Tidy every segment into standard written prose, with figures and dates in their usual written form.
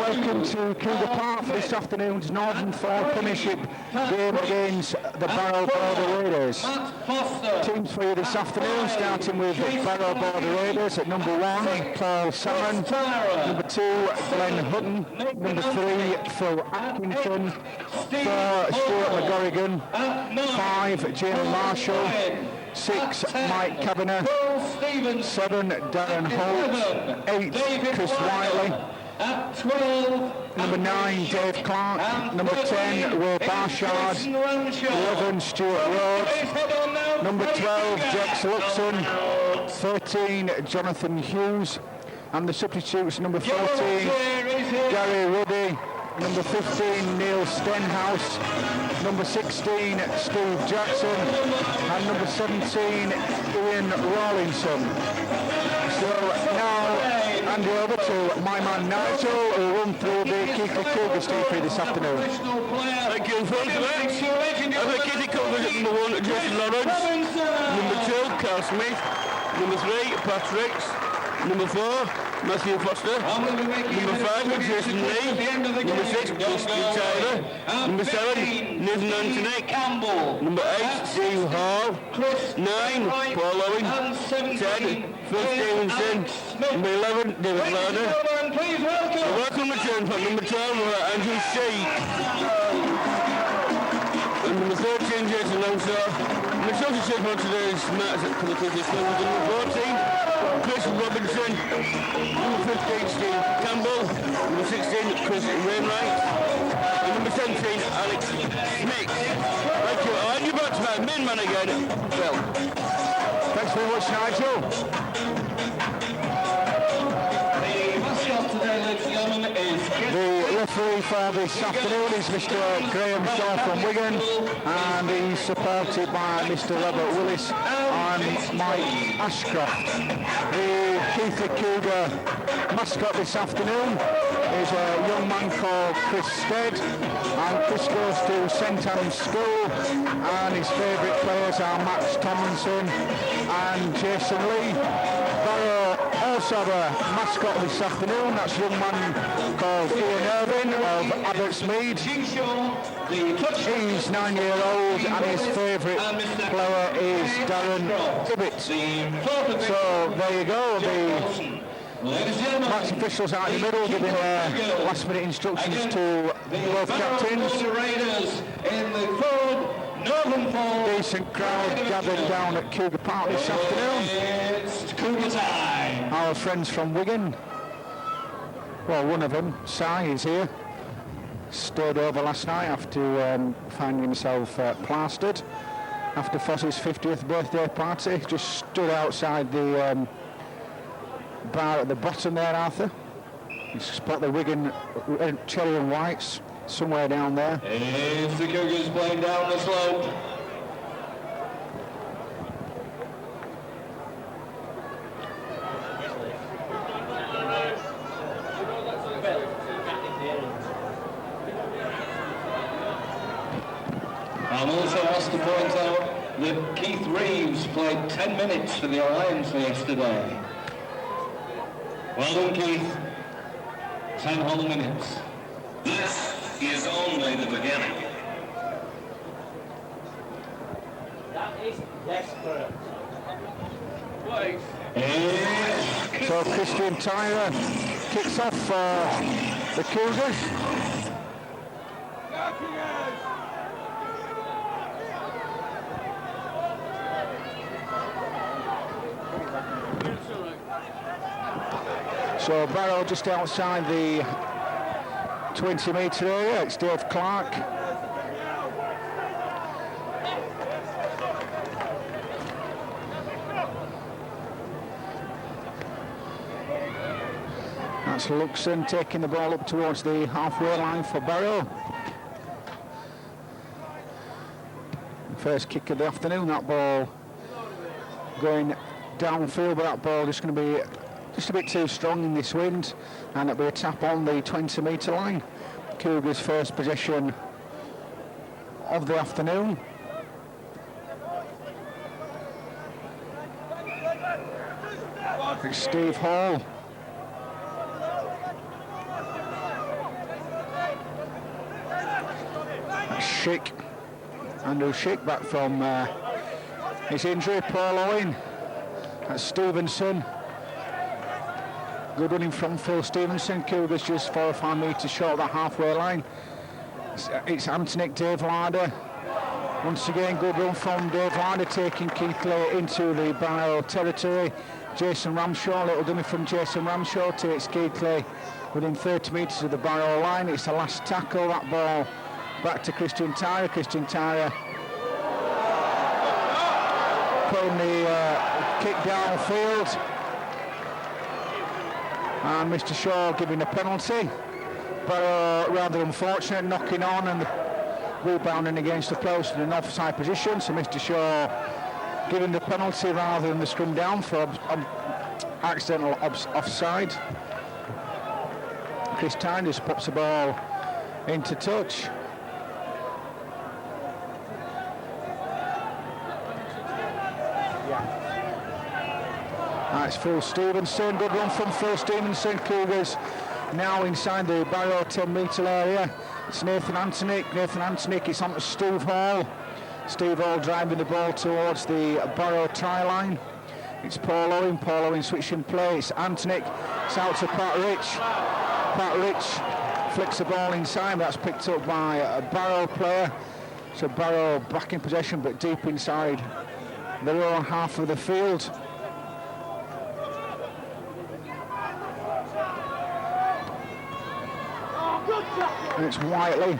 welcome to Cougar Park for this afternoon's Northern Ford Premiership game against the Barrow Border Raiders. Teams for you this afternoon, starting with Barrow Border Raiders at number 1, Paul Salmon, number 2, Glenn Hutton, number 3, Phil Atkinson, 4, Stuart McGorrigan, 5, Jamie Marshall, 6, Mike Kavanagh, 7, Darren Holt, 8, Chris Wiley, at 12, number 9, Dave Clark, number 10, Will Barshard, 11, Stuart Rhodes, number 12, Jax Luxon, 13, Jonathan Hughes, and the substitutes, number 14, Gary Ruddy, number 15, Neil Stenhouse, number 16, Steve Jackson, and number 17, Ian Rawlinson. So now hand over to my man Nigel, who will run through the Keighley Cougars team for this afternoon. Thank you, folks. The Keighley Cougars at number 1, Jason Lawrence, number 2, Carl Smith, number 3, Pat Ricks, number 4, Matthew Foster, number 5, Jason Lee, number 6, Justin Tyler, number 7, Nathan Anthony, number 8, Steve Hall, 9, Paul Owen, 10, Phil Stevenson, number 11, David Lerner. Welcome return for number 12, Andrew Sheik, and number 13, Jason Longsaw. The substitute for today's match for the Keighley Cougars, number 14, Chris Robinson, number 15, Steve Campbell, number 16, Chris Wainwright, and number 17, Alex Smith. Thank you. I'll hand you back to my main man again, Phil. Thanks very much, Nigel. The referee for this afternoon is Mr. Graham Shaw from Wigan, and he's supported by Mr. Robert Willis and Mike Ashcroft. The Keighley Cougar mascot this afternoon is a young man called Chris Stead, and Chris goes to St Anne's School, and his favourite players are Max Tomlinson and Jason Lee. Barrow also have a mascot this afternoon. That's a young man called Ian Irvin of Abbotsmead. He's 9-year-old, and his favourite player is Darren Ibbett. So there you go. The match officials out in the middle giving last-minute instructions to both captains. Decent crowd gathered down at Cougar Park this afternoon. It's Cougar time. Our friends from Wigan, well, one of them, Si, is here. Stayed over last night after finding himself plastered after Foss's 50th birthday party. Just stood outside the bar at the bottom there, Arthur. You spot the Wigan cherry and whites somewhere down there. It's the Cougars playing down the slope. I'm also asked to point out that Keith Reeves played 10 minutes for the Alliance yesterday. Well done, Keith. 10 whole minutes. This is only the beginning. That is desperate. So Christian Tyler kicks off for the Cougars. So Barrow just outside the 20-metre area. It's Dave Clark. That's Luxon taking the ball up towards the halfway line for Barrow. First kick of the afternoon, that ball going downfield, but that ball just going to be just a bit too strong in this wind, and it'll be a tap on the 20-metre line. Cougars' first possession of the afternoon. It's Steve Hall. Schick. Andrew Schick back from his injury. Paul Owen. That's Stevenson. Good running from Phil Stevenson. Cougars just 4 or 5 metres short of that halfway line. It's Antonic, Dave Larder. Once again, good run from Dave Larder, taking Keighley into the barrow territory. Jason Ramshaw, little dummy from Jason Ramshaw, takes Keighley within 30 metres of the barrow line. It's the last tackle, that ball back to Christian Tyrer. Christian Tyrer putting the kick downfield. And Mr. Shaw giving a penalty. Barrow rather unfortunate, knocking on and rebounding against the post in an offside position. So Mr. Shaw giving the penalty rather than the scrum down for accidental offside. Chris Tyne just pops the ball into touch. That's Phil Stevenson, good run from Phil Stevenson. Cougars now inside the barrow 10-metre area. It's Nathan Antonic. Nathan Antonic, it's on to Steve Hall. Steve Hall driving the ball towards the barrow try line. It's Paul Owen. Paul Owen switching play. It's Antonic. It's out to Pat Rich. Pat Rich flicks the ball inside. That's picked up by a barrow player. So Barrow back in possession, but deep inside their own half of the field. And it's Whiteley.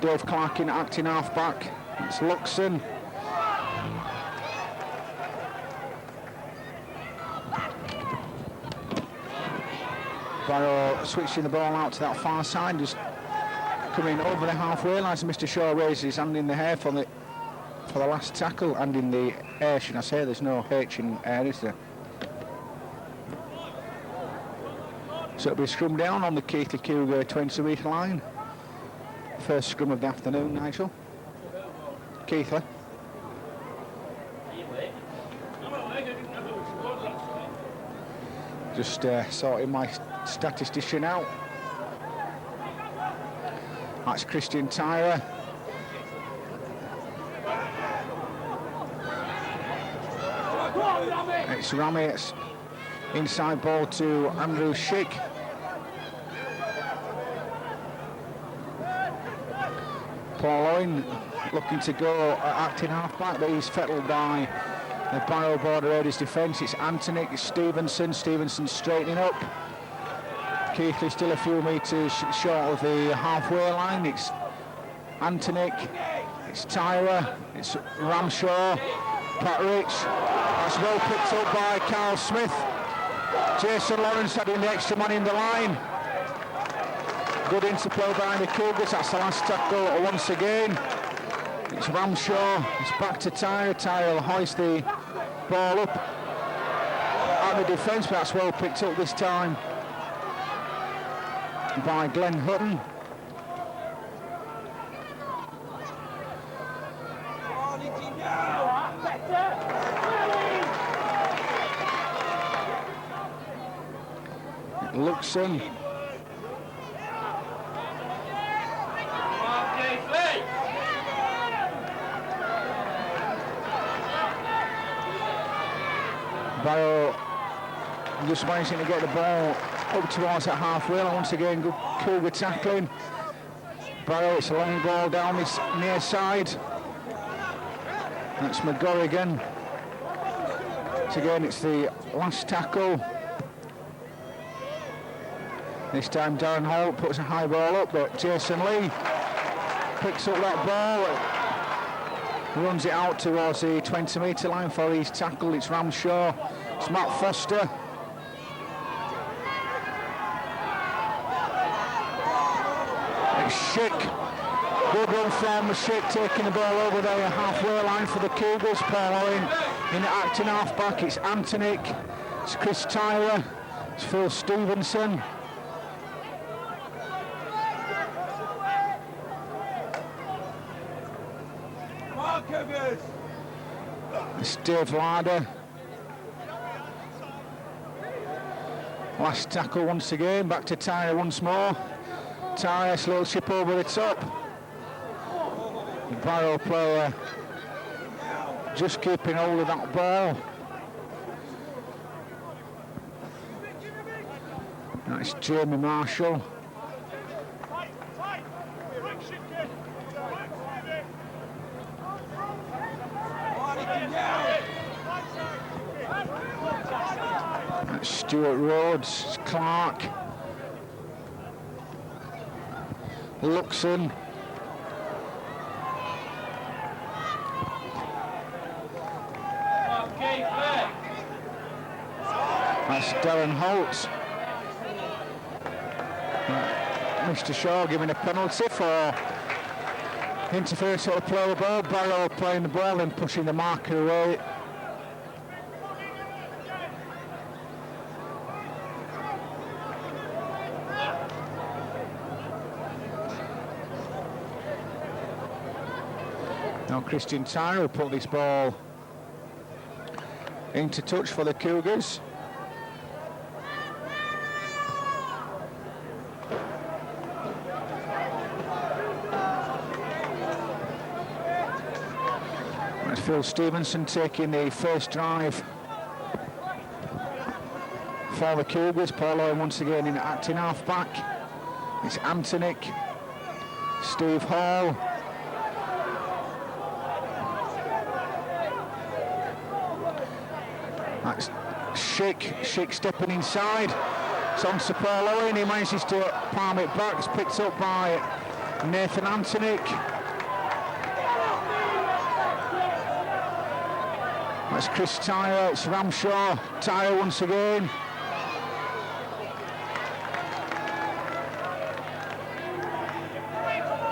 Dave Clarkin acting half-back. It's Luxon. Barrow switching the ball out to that far side, just coming over the halfway line. So Mr. Shaw raises his hand in the air for the last tackle, and in the air, should I say? There's no H in air, is there? So it'll be scrum down on the Keighley Cougar 20-metre line. First scrum of the afternoon, Nigel. Keighley. Just sorting my statistician out. That's Christian Tyrer. It's Rami. It's inside ball to Andrew Schick. Paul Owen looking to go acting half-back, but he's fettled by the Barrow Border Raiders defence. It's Antonic, it's Stevenson. Stevenson straightening up. Keighley still a few metres short of the halfway line. It's Antonic, it's Tyrer, it's Ramshaw, Pat Rich. That's well picked up by Carl Smith. Jason Lawrence having the extra man in the line. Good interplay by the Cougars. That's the last tackle once again. It's Ramshaw. It's back to Tyrer. Tyrer will hoist the ball up at the defence, but that's well picked up this time by Glenn Hutton. Luxon. Barrow just managing to get the ball up towards that halfway line. Once again, good Cougar tackling. Barrow, it's a long ball down this near side. That's McGorrigan. So again, it's the last tackle. This time Darren Holt puts a high ball up, but Jason Lee picks up that ball, runs it out towards the 20-metre line for his tackle. It's Ramshaw, it's Matt Foster. It's Schick. Good run from Schick, taking the ball over the halfway line for the Cougars. Paul Owen in acting half-back. It's Antonic, it's Chris Tyrer, it's Phil Stevenson. It's Dave Larder. Last tackle once again, back to Tyrer once more. Tyrer, slow chip over the top. The barrow player just keeping hold of that ball. That's Jamie Marshall. That's Stuart Rhodes. It's Clark. Luxon. That's Darren Holt. Mr. Shaw giving a penalty for interference at the play of the ball. Barrow playing the ball and pushing the marker away. Now Christian Tyre will put this ball into touch for the Cougars. That's Phil Stevenson taking the first drive for the Cougars. Paul Owen once again in acting half-back. It's Antonik, Steve Hall, that's Schick stepping inside. It's on to Paul Owen. He manages to palm it back. It's picked up by Nathan Antonik. That's Chris Tyre. It's Ramshaw. Tyre once again.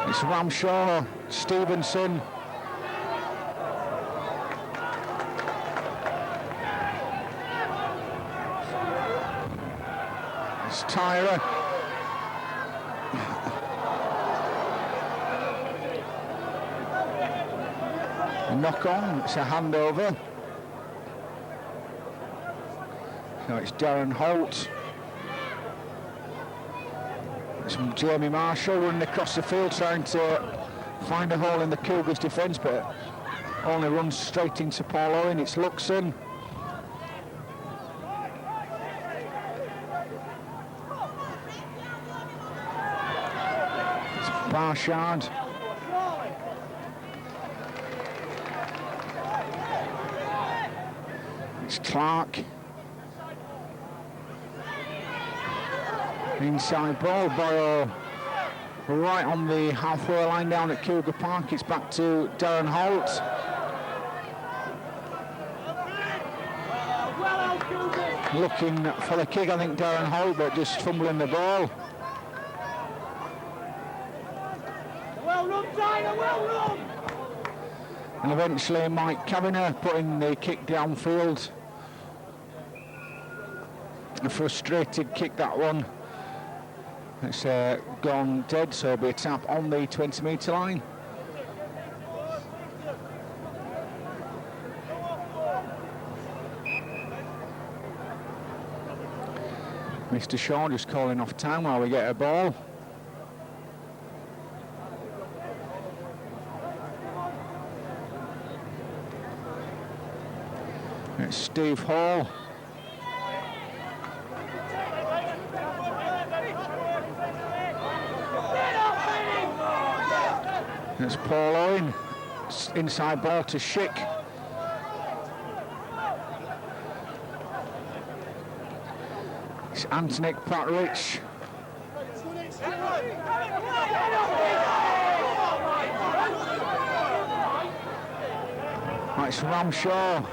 It's Ramshaw, Stevenson. It's Tyra. A knock on, it's a handover. So it's Darren Holt. It's Jamie Marshall running across the field trying to find a hole in the Cougars' defence, but only runs straight into Paul Owen. It's Luxon. It's Barshard. It's Clark. Inside ball, Barrow right on the halfway line down at Cougar Park. It's back to Darren Holt. Looking for the kick, I think, Darren Holt, but just fumbling the ball. Well run, Tyler, well run! And eventually Mike Kavanagh putting the kick downfield. A frustrated kick, that one. It's gone dead, so it'll be a tap on the 20-metre line. Mr. Shaw just calling off time while we get a ball. It's Steve Hall. It's Paul Owen. Inside ball to Schick. It's Antonik Patrick. It's Ramshaw.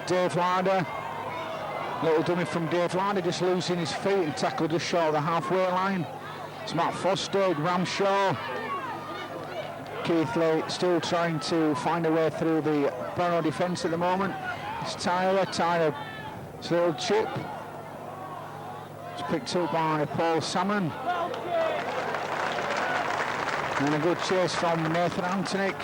Dave Larder. Little dummy from Dave Larder, just losing his feet and tackled just short of the halfway line. It's Matt Foster, Ramshaw. Keighley still trying to find a way through the Barrow defence at the moment. It's Tyler, it's a little chip. It's picked up by Paul Salmon. And a good chase from Nathan Antonik.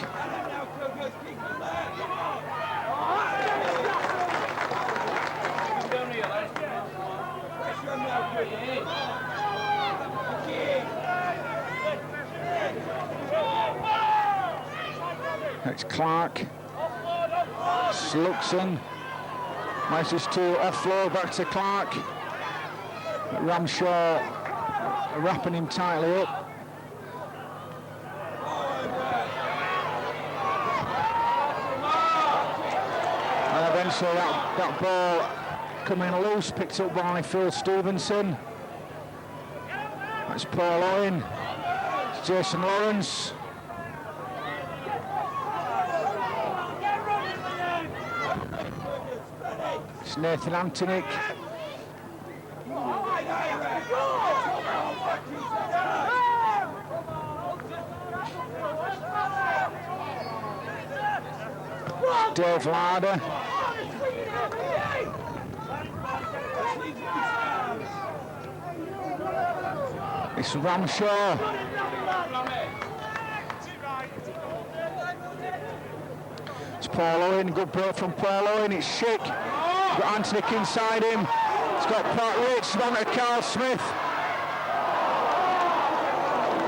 It's Clark. Sluxon. Manages to offload back to Clark. Ramshaw wrapping him tightly up. And eventually that ball coming loose, picked up by Phil Stevenson. That's Paul Owen. It's Jason Lawrence. It's Nathan Antonick. Dave Larder. It's Ramshaw. It's Paul Owen, good break from Paul Owen. It's Schick. Got Antonick inside him. It's got Pat Rich down to Carl Smith.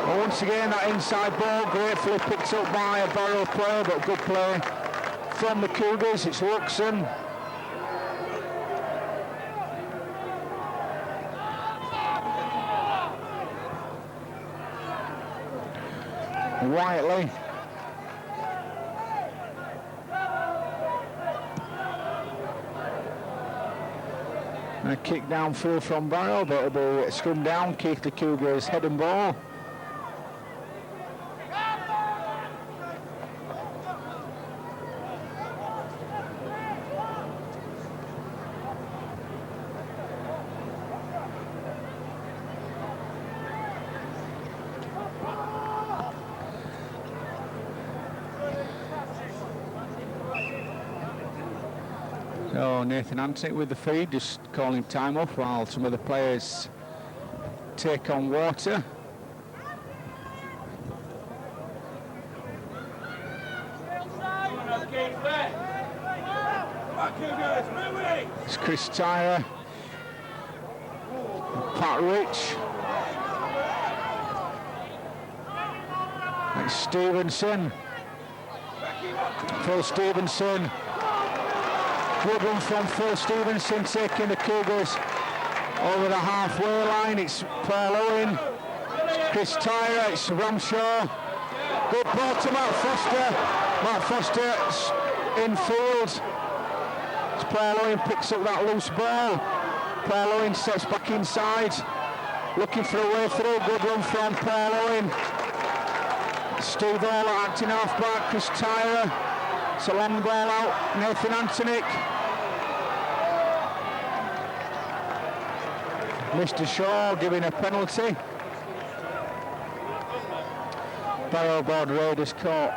And once again, that inside ball gratefully picked up by a Barrow player, but good play from the Cougars. It's Luxon. Whiteley. And a kick downfield from Barrow, but it'll be scrummed down. Keighley Cougars head and ball. So Nathan Antonick with the feed, just calling time off while some of the players take on water. It's Chris Tyler, Pat Rich, it's Stevenson, Phil Stevenson. Good run from Phil Stevenson, taking the Cougars over the halfway line. It's Paul Owen, it's Chris Tyler, it's Ramshaw. Good ball to Matt Foster. Matt Foster infield. It's Paul Owen picks up that loose ball. Paul Owen steps back inside, looking for a way through. Good run from Paul Owen. Steve Hall acting half back. Chris Tyler. It's a long ball out. Nathan Antonick. Mr. Shaw giving a penalty. Barrow Board Raiders caught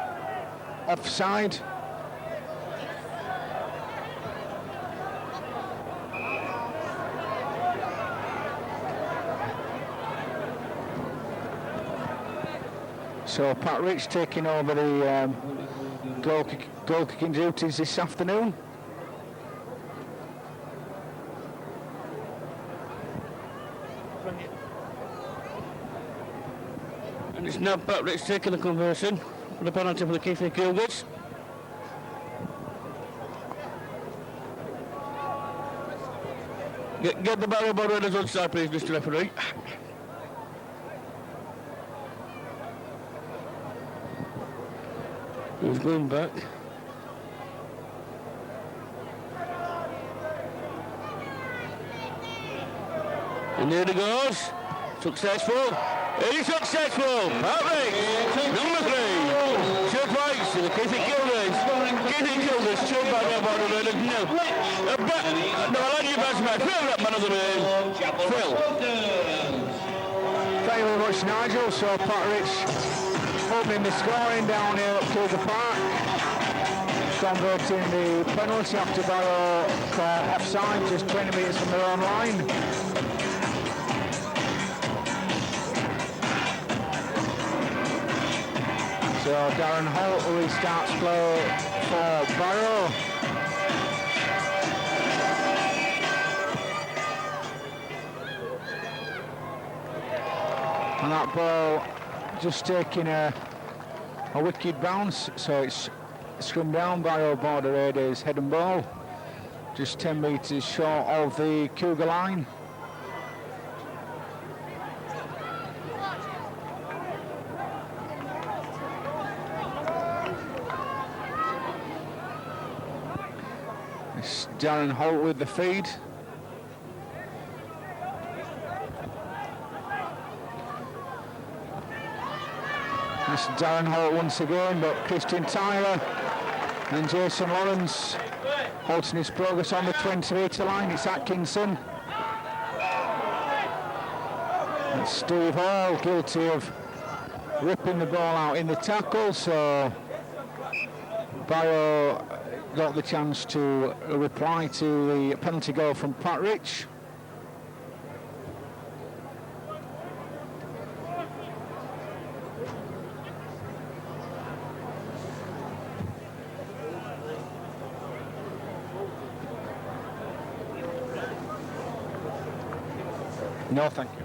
offside. So Pat Rich taking over the goal kicking duties this afternoon. And it's now Pat Rich taking the conversion for the penalty for the Keighley Cougars. Get the Barrow Board Raiders on side, please, Mr. Referee. He's going back. And there he goes. Successful. It is successful. Patrick, number 3. 2 points to the Keighley Cougars. Keighley Cougars, 2 Barrow Board Raiders, nil. No, I like you best man. Favourite man of the day, Phil. Thank you very much, Nigel. So Pat Rich opening the scoring down here at Cougar Park. Converting the penalty after Barrow offside, just 20 metres from their own line. So Darren Holt restarts play for Barrow. And that ball just taking a wicked bounce, so it's scrum down. Barrow Border Raiders head and ball. Just 10 metres short of the Cougar line. It's Darren Holt with the feed. That's Darren Holt once again, but Christian Tyler and Jason Lawrence halting his progress on the 20-metre line. It's Atkinson. And Steve Hall guilty of ripping the ball out in the tackle, so Barrow got the chance to reply to the penalty goal from Pat Rich. No, thank you.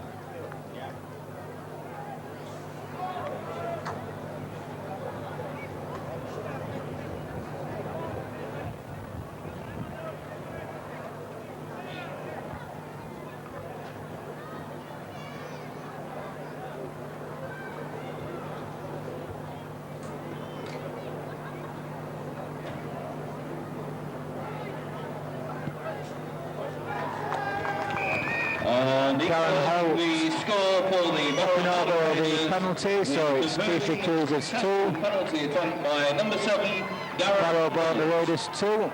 The score for the penalty, so it's Keighley Cougars 2. Penalty attempt by number 7, Barrow Border Raiders 2.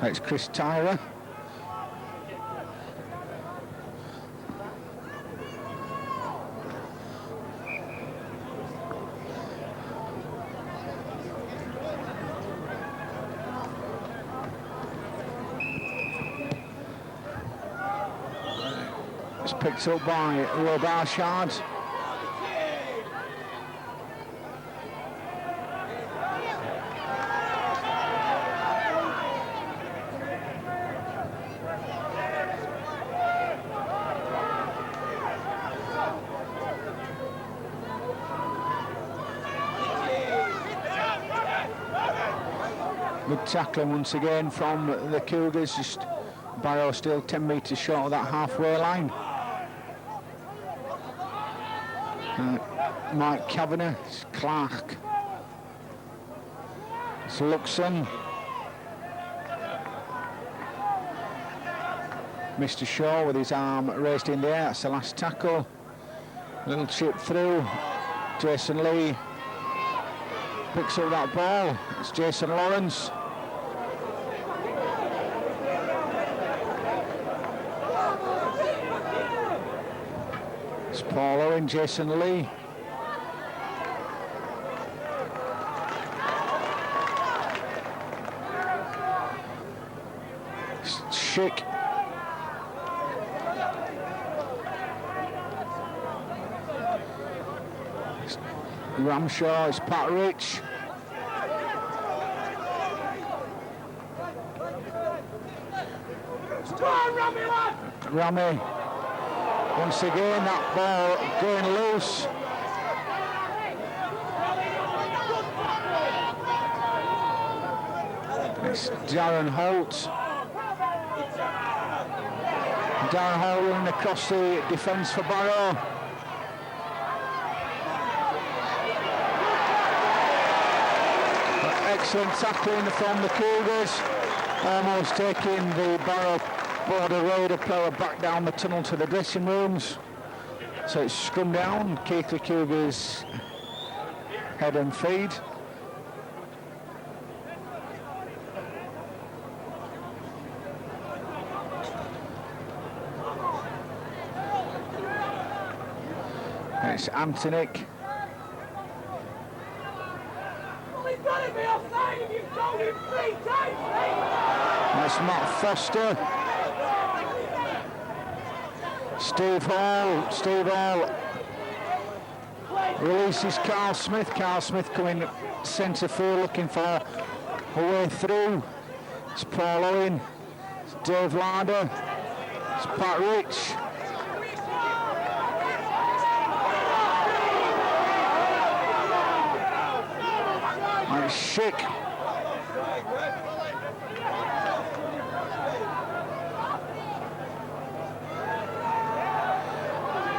It's Chris Tyler. It's picked up by Rob Arshard. Good tackling once again from the Cougars, just Barrow still 10 metres short of that halfway line. Mike Kavanagh, it's Clark, it's Luxon, Mr. Shaw with his arm raised in the air, that's the last tackle. Little chip through, Jason Lee picks up that ball, it's Jason Lawrence. It's Paul Owen, Jason Lee. It's Schick. It's Ramshaw, it's Pat Rich. Rami. Once again, that ball going loose. It's Darren Holt. Darren Holt running across the defence for Barrow. Excellent tackling from the Cougars, almost taking the Barrow Border Raider player back down the tunnel to the dressing rooms. So it's scrum down, Keighley Cougars head and feed. It's Antonic. That's Matt Foster. Steve Hall releases Carl Smith. Carl Smith coming centre field looking for a way through. It's Paul Owen, it's Dave Larder, it's Pat Rich. And it's Schick.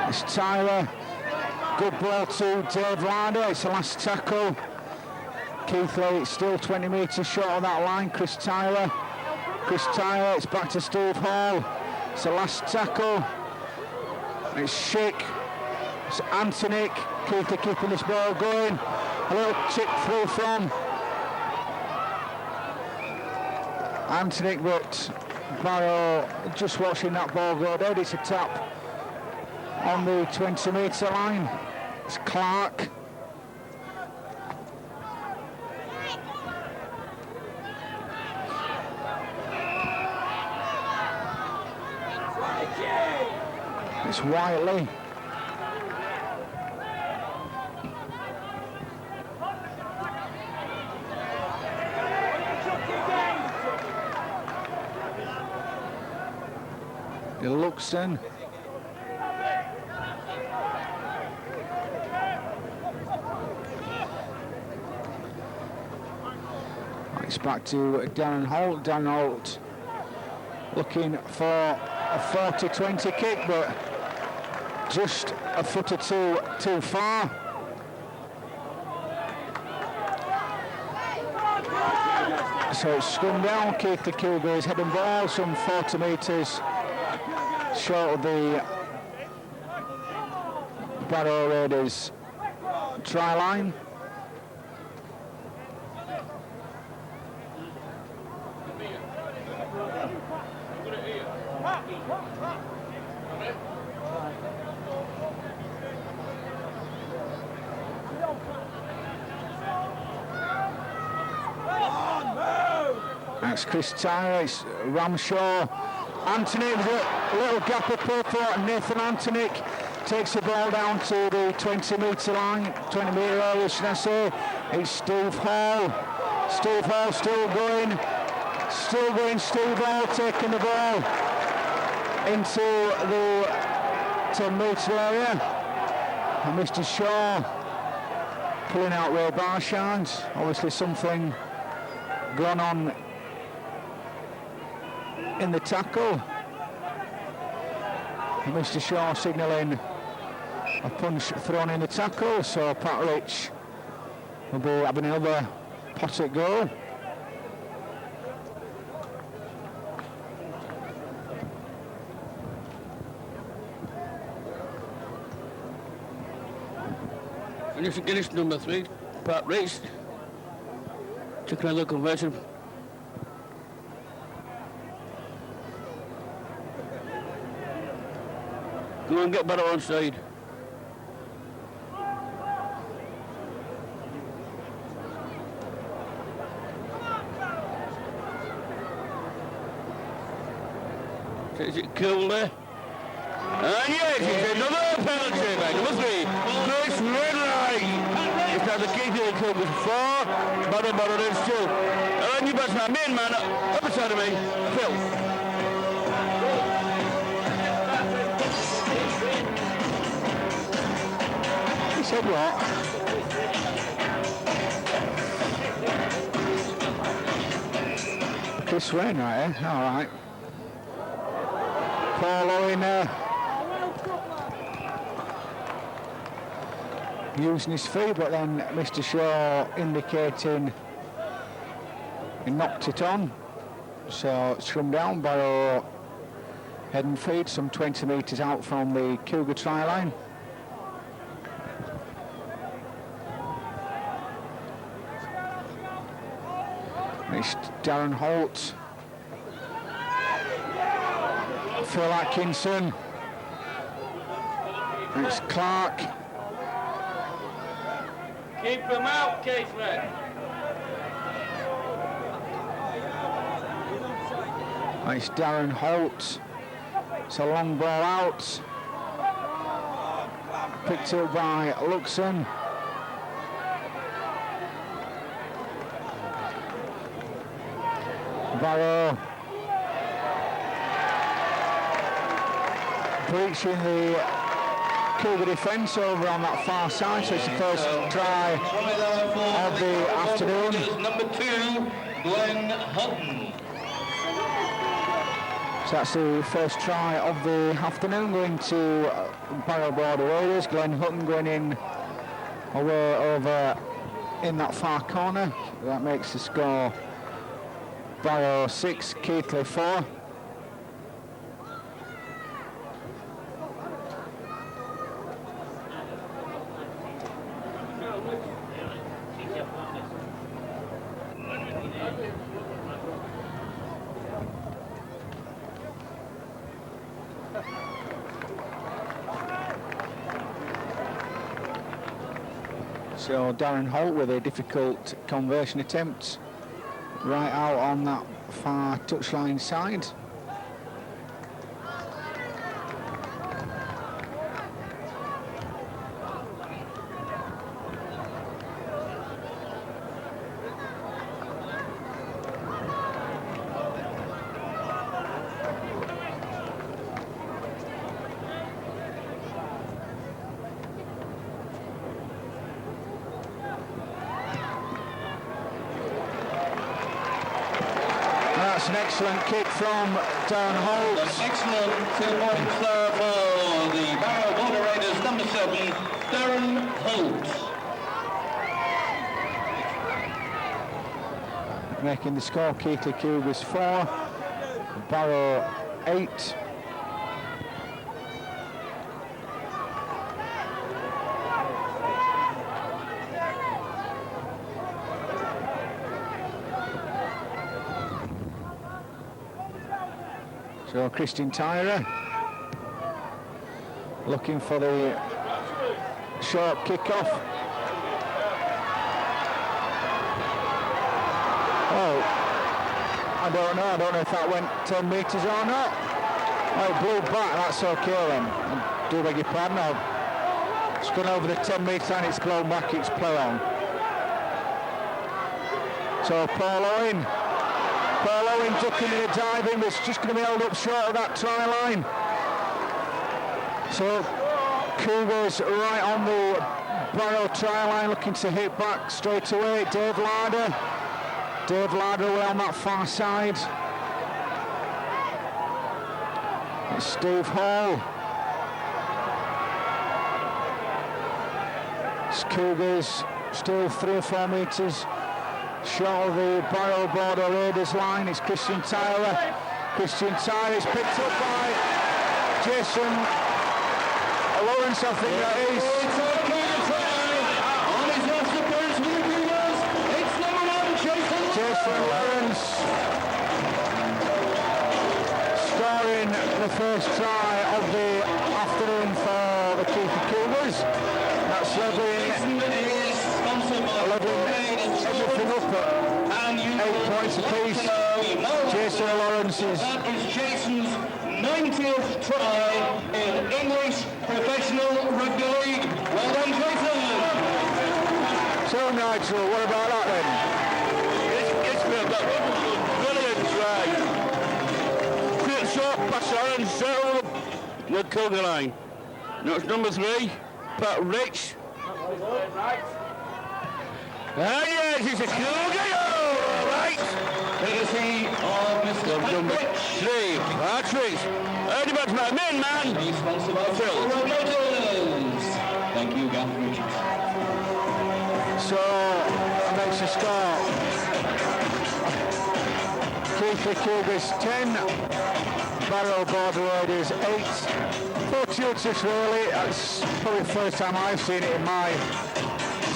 It's Tyler. Good ball to Dave Larder. It's the last tackle. Keighley still 20 metres short of that line. Chris Tyler. It's back to Steve Hall. It's the last tackle. It's Schick. It's Anthony. Keighley keeping this ball going. A little chip through from Anthony, but Barrow just watching that ball go dead. It's a tap on the 20 metre line. It's Clark. It's Whiteley. Luxon. It's back to Darren Holt. Darren Holt looking for a 40-20 kick, but just a foot or two too far. So it's scummed down. Keighley Cougars heading ball some 40 metres short of the Barrow Raiders try line. That's Chris Tyler, it's Ramshaw. Anthony with a little gap up for Nathan Anthony takes the ball down to the 20 metre line, 20 metre area, should I say. It's Steve Hall. Steve Hall still going. Steve Hall taking the ball into the 10 metre area. And Mr. Shaw pulling out Ray Barshines. Obviously something gone on in the tackle. And Mr. Shaw signalling a punch thrown in the tackle, so Pat Rich will be having another pot at goal. Finish number 3, Pat Rich. Took another conversion. Go and get better on side. Is it Keighley? And yes, it's another penalty by number 3, Chris Redlight. It's now the Keighley Cougars 4, Barrow Raiders 2. And you best my main man up beside of me, Phil. Said what? Chris Wainwright, eh? All right. Paul Owen using his feet, but then Mr. Shaw indicating he knocked it on. So it's come down, Barrow head and feet, some 20 metres out from the Cougar try line. It's Darren Holt, Phil Atkinson, it's Clark. Keep him out, Keighley. It's Darren Holt, it's a long ball out. picked up by Luxon. Barrow breaching the Cougar defence over on that far side, so it's the first try of the afternoon. Number 2, Glenn Hutton. So that's the first try of the afternoon going to Barrow Border Raiders. Glenn Hutton going in away over in that far corner. That makes the score Barrow 6, Keighley 4. So Darren Holt with a difficult conversion attempt right out on that far touchline side. That's an excellent kick from Darren Holt. An excellent 2 points there for the Barrow Border Raiders, number 7, Darren Holt. Making the score, Keighley Cougars 4, Barrow 8. So Christian Tyrer looking for the short kick-off. Oh, I don't know if that went 10 metres or not. Oh, it blew back, that's okay then. I do beg your pardon, it's gone over the 10 metre line, it's blown back, it's play on. So Paul Owen ducking in a diving, but it's just going to be held up short of that try line. So Cougars right on the Barrow try line, looking to hit back straight away. Dave Larder away on that far side. It's Steve Hall. It's Cougars still 3 or 4 metres short of the Barrow Border Raiders line. It's Christian Tyler. Christian Tyler is picked up by Jason Lawrence, I think that is. It's a Cougar try on his last appearance for the Cougars. It's number 1, Jason Lawrence scoring the first try of the afternoon for the Keighley Cougars. That's leveling everything up at 8 points apiece. Jason Lawrence is... That is Jason's 90th try in English Professional Rugby League. Well done, Jason. So Nigel, what about that then? It's been a brilliant try. Quick shot, pass on, settle the Cougar line. Now it's number 3, Pat Rich. Ah yes, it's a Cougar, all right. Courtesy of Mr. Number Rich. 3, Patrick. Early back to my men, man. He's sponsored by Phil Motors. Thank you, Gav Richards. So that makes the score. Keighley Cougars 10, Barrow Border Raiders 8. Fortuitous really, that's probably the first time I've seen it in my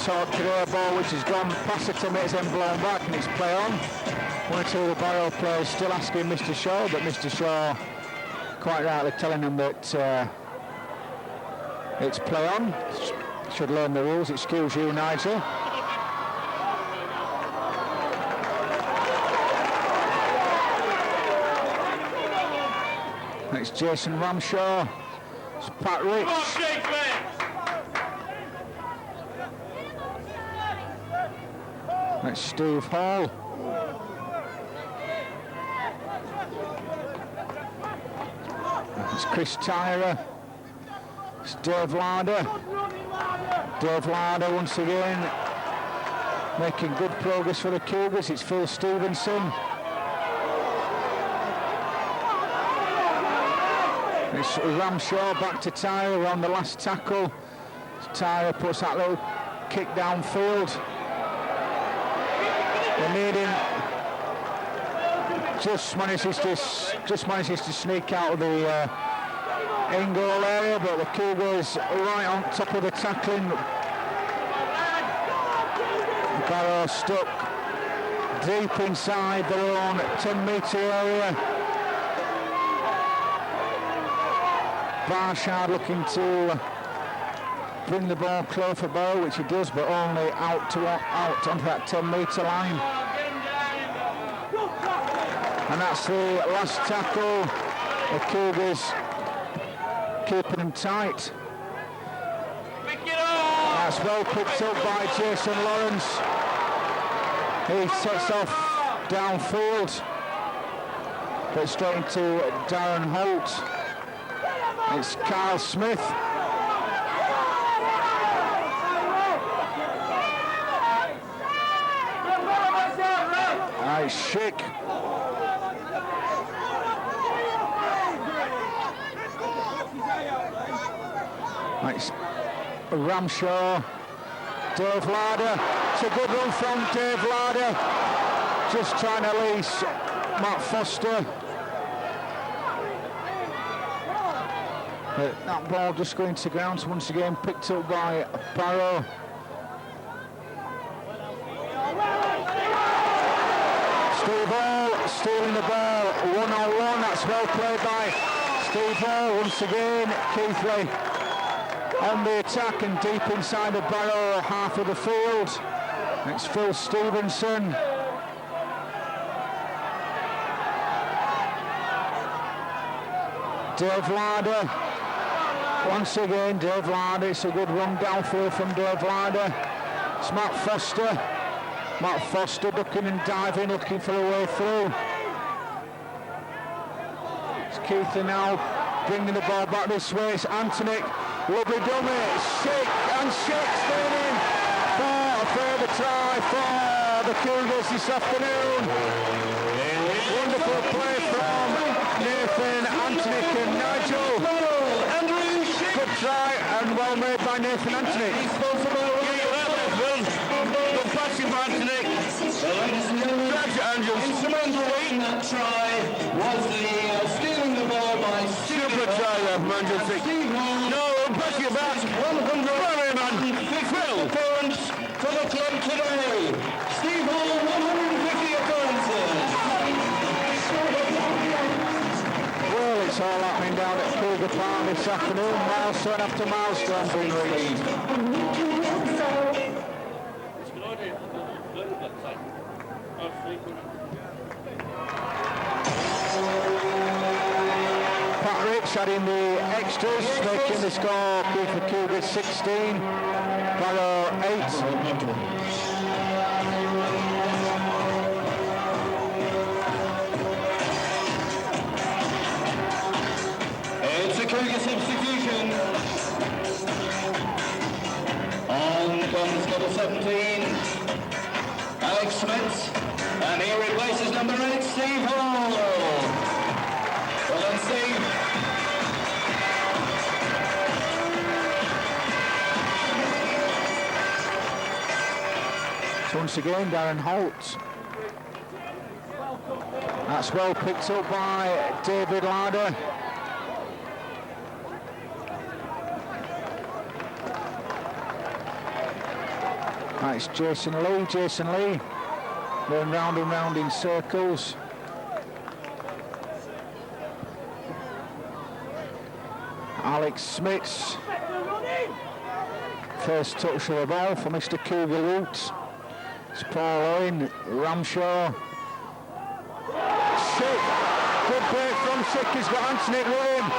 sort of career ball, which has gone past the 10 metres and blown back, and it's play on. One or two of the Barrow players still asking Mr. Shaw, but Mr. Shaw quite rightly telling them that it's play on. Should learn the rules. Excuse you, Nigel. It's Jason Ramshaw. It's Pat Rich. That's Steve Hall. It's Chris Tyrer. It's Dave Larder. Dave Larder once again making good progress for the Cougars. It's Phil Stevenson. It's Ramshaw back to Tyrer on the last tackle. Tyrer puts that little kick downfield. The Needham just manages to sneak out of the in-goal area, but the Cougars right on top of the tackling. Barrow stuck deep inside their own 10-metre area. Barshard looking to bring the ball close for Barrow, which he does, but only out onto that 10-metre line. And that's the last tackle. The Cougars keeping them tight. That's well picked up by Jason Lawrence. He sets off downfield, but straight into Darren Holt. It's Carl Smith. Nice Schick. It's Ramshaw. Dave Larder. It's a good run from Dave Larder. Just trying to release Matt Foster. But that ball just going to ground. So once again picked up by Barrow. Steve Hall stealing the ball. 1-on-1. That's well played by Steve Hall. Once again, Keighley on the attack and deep inside the Barrow half of the field. It's Phil Stevenson. Dave Larder. Once again, Dave Larder. It's a good run downfield from Dave Larder. It's Matt Foster. Matt Foster ducking and diving, looking for a way through. It's Keighley now bringing the ball back this way. It's Anthony. Lovely dummy. Shake staying in for a further try for the Cougars this afternoon. Wonderful play from Nathan, Anthony and Nigel. Good try and well made by Nathan Anthony. Good passing by Anthony. That try was the stealing the ball by Super try there from Andrew. No, pass you back. 100 man. Phil. Occurrence for the club today. Steve Hall, 150 occurrences. Well, it's all happening down at Cougar Park this afternoon. Milestone after milestone being reached. Pat Rich adding the extras, making the score for Cougars 16, Barrow 8. It's a Cougar substitution. On comes number 17, Alex Smith, and he replaces number 8, Steve Hall. Well done, Steve. So once again, Darren Holt. That's well picked up by David Larder. That's Jason Lee going round and round in circles. Alex Smits, first touch of the ball for Mr. Cougar Roots. It's Paul Owen, Ramshaw. Schick, good break from Schick, he's got Anthony with him.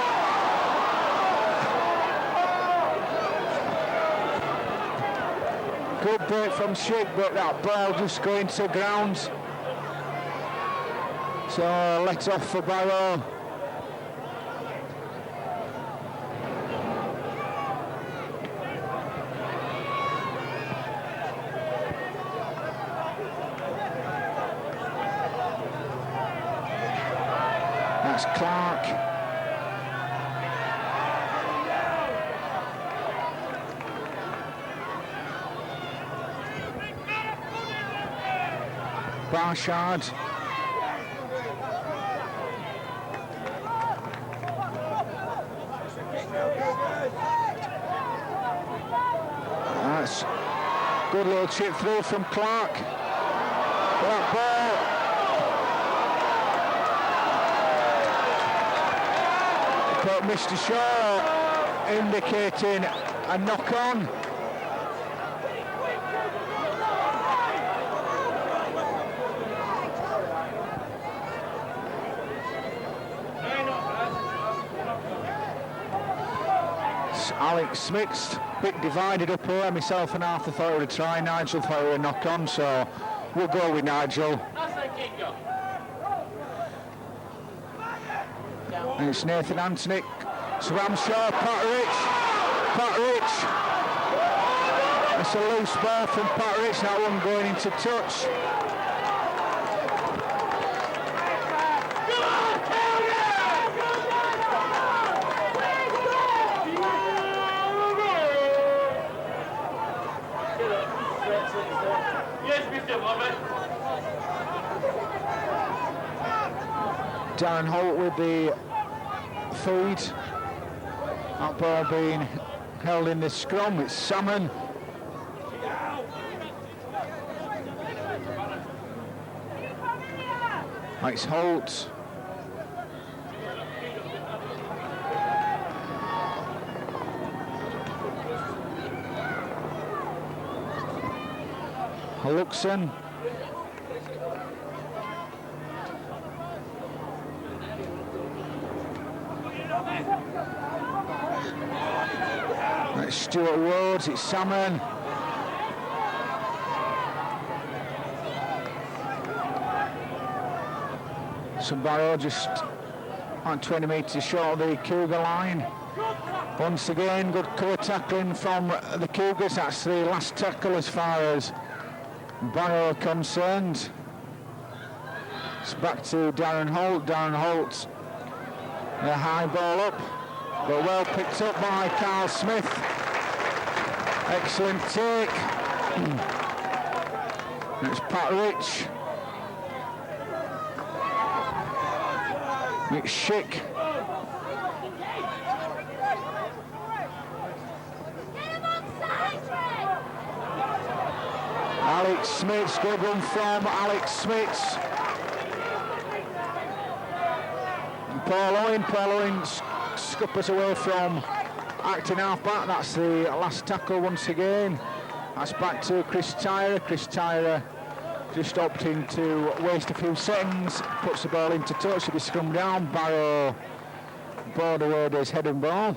Good break from Schick, but that ball just going to ground. So let off for Barrow. That's Clark. Barshard. That's good little chip through from Clark. That ball. But Mr. Shaw indicating a knock on. Alex Smith's bit divided up here. Myself and Arthur thought it would try. Nigel thought it would knock on, so we'll go with Nigel. And it's Nathan Anthony. It's Ramshaw, Pat Rich. It's a loose ball from Pat Rich. That one going into touch. Darren Holt with the feed. That ball being held in the scrum. It's Salmon. It's Holt. Luxon. It's Stuart Woods, it's Salmon. So Barrow just on 20 metres short of the Cougar line. Once again, good cover tackling from the Cougars. That's the last tackle as far as Barrow are concerned. It's back to Darren Holt. Darren Holt, the high ball up, but well picked up by Carl Smith. Excellent take. It's Pat Rich. It's Schick. Alex Smith, good run from Alex Smith. Paul Owen scuppers away from acting half-back. That's the last tackle once again. That's back to Chris Tyrer. Chris Tyrer just opting to waste a few seconds, puts the ball into touch, it'll be scrummed down. Barrow board away his head and ball.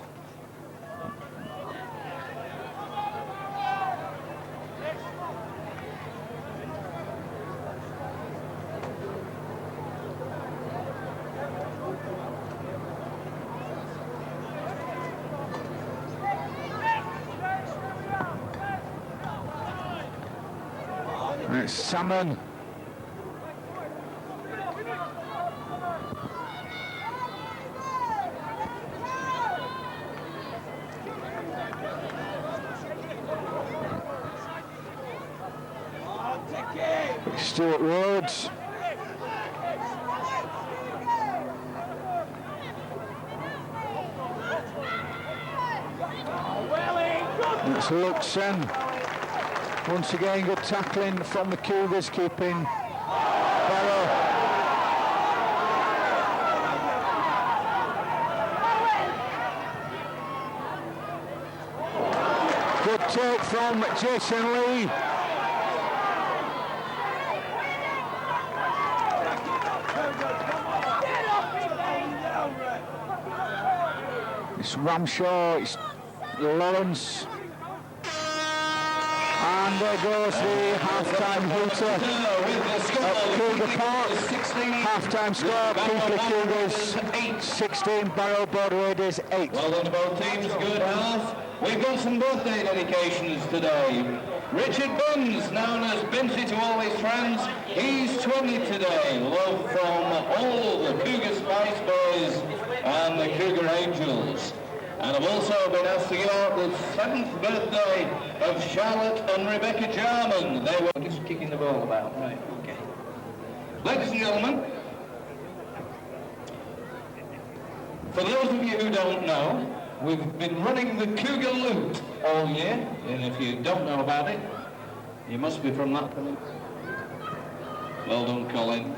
It's Salmon. Stuart Rhodes. It's Luxon. Once again, good tackling from the Cougars, keeping Barrow. Good take from Jason Lee. It's Ramshaw, it's Lawrence. And there goes the half-time hooter at Cougar Park. Half-time score, Keighley Cougars 16, Barrow Border Raiders 8. Well done to both teams, good half. We've got some birthday dedications today. Richard Buns, known as Binsey to all his friends, he's 20 today. Love from all the Cougar Spice Boys and the Cougar Angels. And I've also been asked to go out the 7th birthday of Charlotte and Rebecca Jarman. They were just kicking the ball about. Right, okay. Ladies and gentlemen, for those of you who don't know, we've been running the Cougar Loot all year, and if you don't know about it, you must be from that peninsula. Well done, Colin.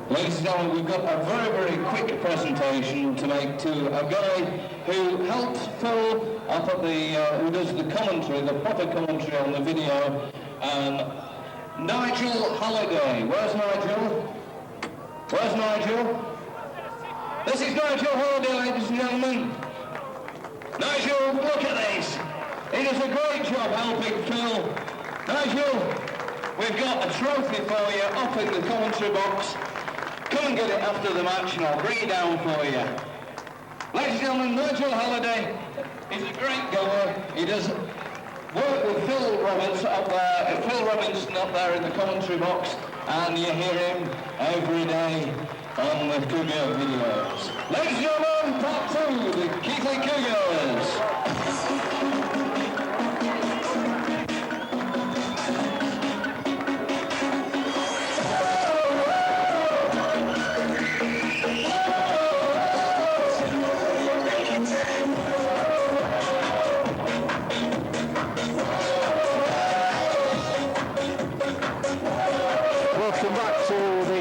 Ladies and gentlemen, we've got a very, very quick presentation to make to a guy who helped Phil up at the, who does the commentary, the proper commentary on the video, Nigel Halliday. Where's Nigel? Where's Nigel? This is Nigel Halliday, ladies and gentlemen. Nigel, look at this. He does a great job helping Phil. Nigel, we've got a trophy for you up in the commentary box. Come and get it after the match and I'll bring it down for you. Ladies and gentlemen, Nigel Halliday is a great goer. He does work with Phil Robinson up there in the commentary box, and you hear him every day on the Cougar videos. Ladies and gentlemen, part 2, the Keighley Cougars.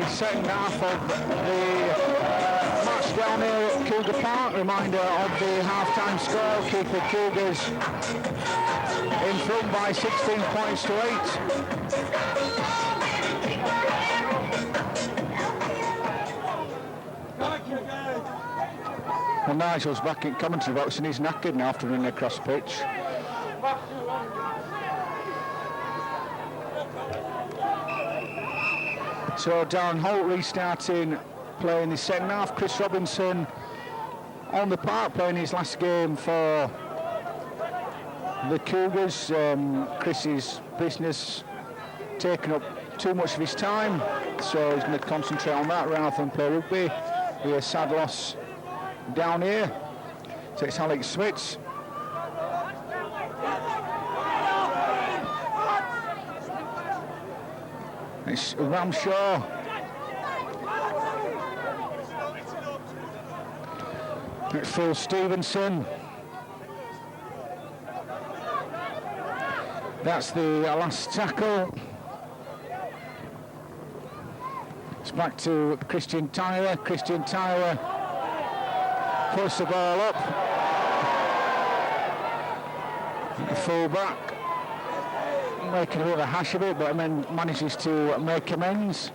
Second half of the match down here at Cougar Park. Reminder of the half-time score. Keighley Cougars in front by 16 points to 8. Well, Nigel's back in commentary box and he's knackered now after running across pitch. So Darren Holt restarting play in the second half. Chris Robinson on the park playing his last game for the Cougars. Chris's business taking up too much of his time, so he's going to concentrate on that rather than play rugby. We a sad loss down here. So it's Alex Smits. It's Ramshaw. It's Phil Stevenson. That's the last tackle. It's back to Christian Tyler. Christian Tyler puts the ball up. The full back. Making a bit of a hash of it, but then manages to make amends.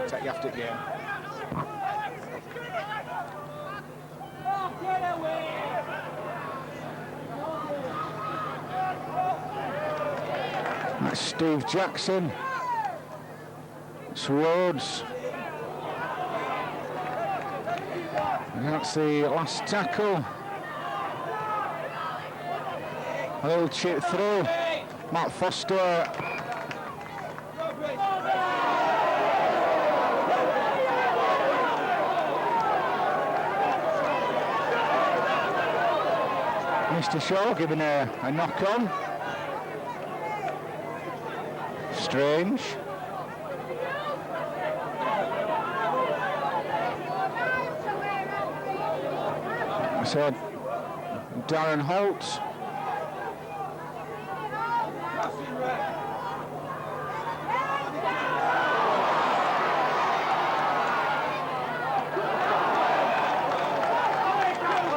Take you after the game. That's Steve Jackson. It's Rhodes. And that's the last tackle. A little chip through. Matt Foster Mr. Shaw giving a knock on. Strange. So Darren Holt.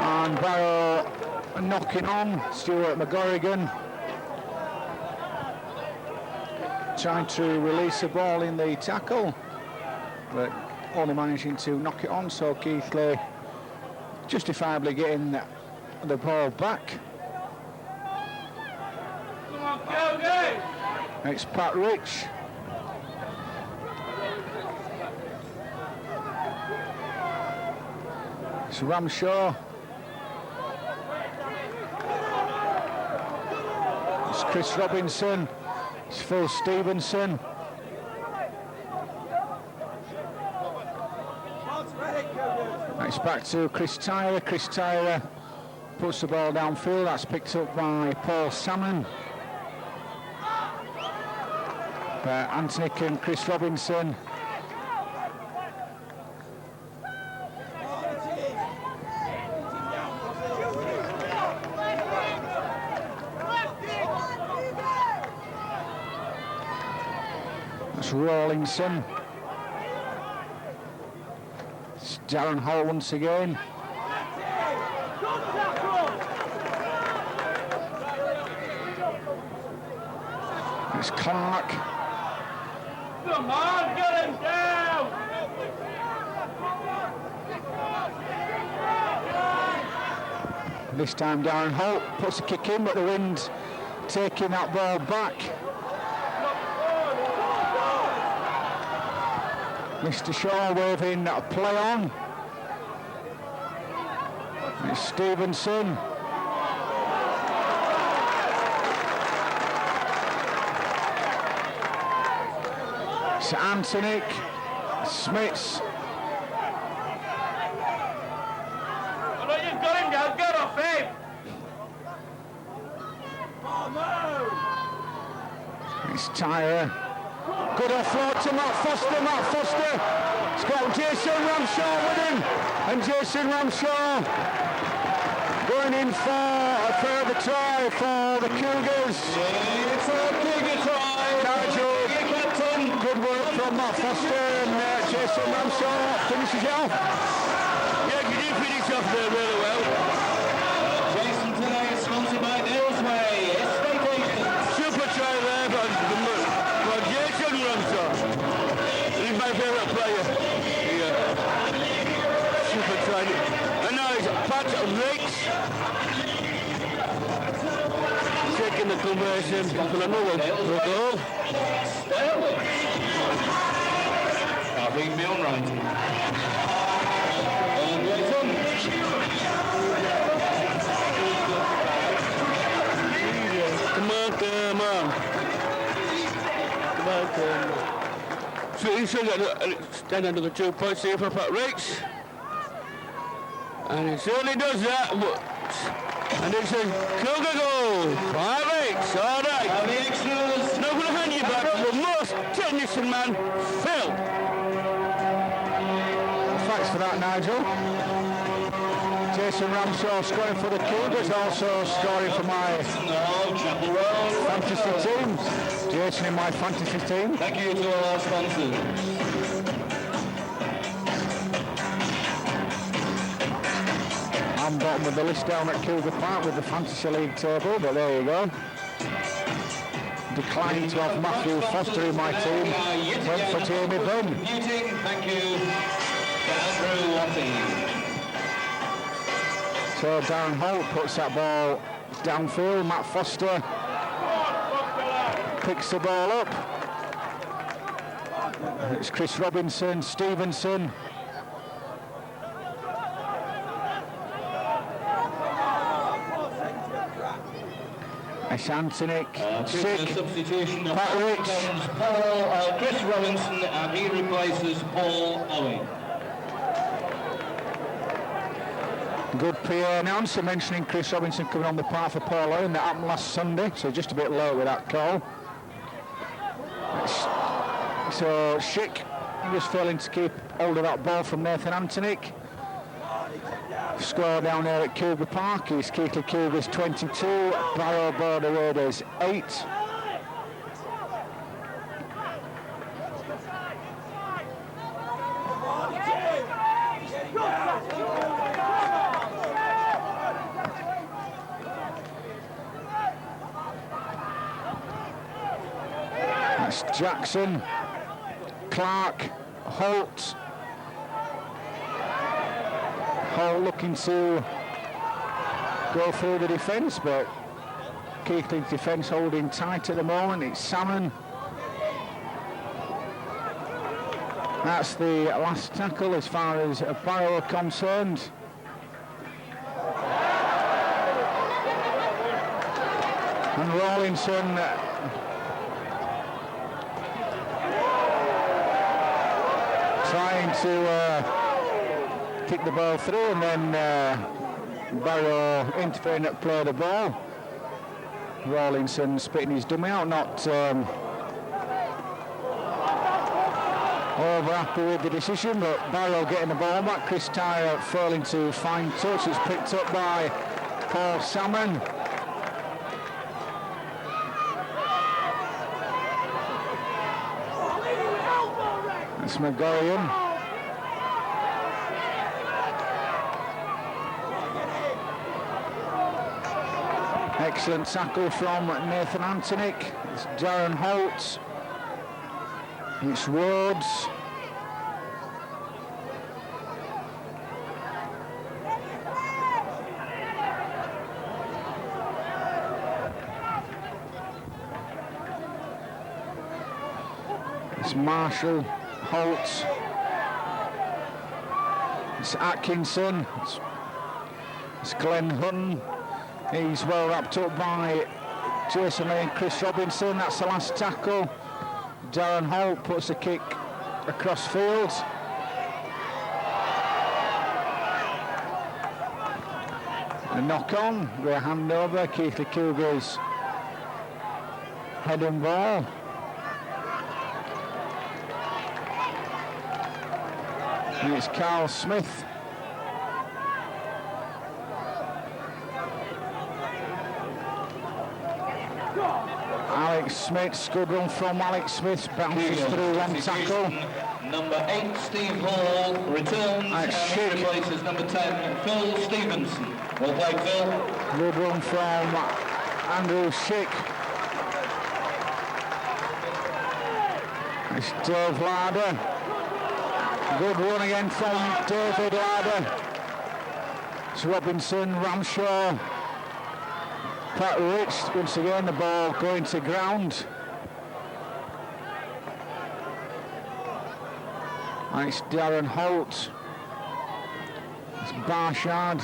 And Barrow knocking on. Stuart McGorrigan trying to release the ball in the tackle, but only managing to knock it on, so Keighley justifiably getting the ball back. Come on, Keighley! It's Pat Rich. It's Ramshaw. It's Chris Robinson. It's Phil Stevenson. It's back to Chris Tyler. Chris Tyler puts the ball downfield. That's picked up by Paul Salmon. Anthony and Chris Robinson. That's Rawlinson. It's Darren Holt once again. It's Clark. Come on, get him down! This time Darren Holt puts a kick in, but the wind's taking that ball back. Mr. Shaw waving a play on. It's Stevenson. It's Anthony. Smits. Oh, you've got him down, get off him! Oh, no! It's Tyre. Good offload to Matt Foster. Matt Foster. It's got Jason Ramshaw with him. And Jason Ramshaw going in for a further try for the Cougars. It's a Cougar try. Nigel. Captain. Good work from Matt Foster and Jason Ramshaw finishes it off. Yeah, you did finish off there really well. Jason today is sponsored by Dale's Way. Estate agents. Super try there for Jason Ramshaw. He's my favourite player. Yeah. Super try. And now it's Pat Ricks. Taking the conversion for another goal. Sterling. Being Bill Wrighty. And Jason. Come on, come on. Come on, come on. So he's stand under the 2 points here for Pat Ricks. And he certainly does that, but and it's a Cougar goal. Pat Ricks, all right. And the extras. Now I'm going to hand you back to the most technician man, Phil. Thanks for that, Nigel. Jason Ramshaw scoring for the Cougars, also scoring for my fantasy team. Jason in my fantasy team. Thank you to all our sponsors. I'm bottom of the list down at Cougar Park with the Fantasy League table, but there you go. Declining to have Matthew Foster in my team. Went for Jamie Bunn. Computing, thank you to Andrew Watty. So Darren Holt puts that ball downfield. Matt Foster picks the ball up. It's Chris Robinson, Stevenson. It's Anthony, Sick, Substitution of Pat Rich. Chris Robinson, and he replaces Paul Owen. Good PA announcer mentioning Chris Robinson coming on the part for Paul Owen. That happened last Sunday, so just a bit low with that call. So Schick just failing to keep hold of that ball from Nathan Antonik. Score down there at Keighley Park is Keighley Cougars 22, Barrow Border Raiders 8. That's Jackson, Clark, Holt. Holt looking to go through the defence, but Keighley's defence holding tight at the moment. It's Salmon. That's the last tackle as far as Barrow are concerned. And Rawlinson trying to kick the ball through, and then Barrow interfering at play the ball. Rawlinson spitting his dummy out, not over happy with the decision, but Barrow getting the ball back. Chris Tyre failing to find touch. It's picked up by Paul Salmon. It's McGorian. Excellent tackle from Nathan Antonik. It's Darren Holt. It's Rhodes. It's Marshall, Holt. It's Atkinson. It's Glenn Hutton. He's well wrapped up by Jason Lee and Chris Robinson. That's the last tackle. Darren Holt puts a kick across field. A knock on, great handover. Keighley Cougars head and ball. And it's Carl Smith. Alex Smith, good run from Alex Smith, bounces through one tackle. Number 8, Steve Hall, returns and replaces number 10, Phil Stevenson. Well played, Phil. Good run from Andrew Schick. It's Dave Larder. Good run again from David Larder. It's Robinson, Ramshaw. Pat Rich, once again the ball going to ground. And it's Darren Holt. It's Barshard.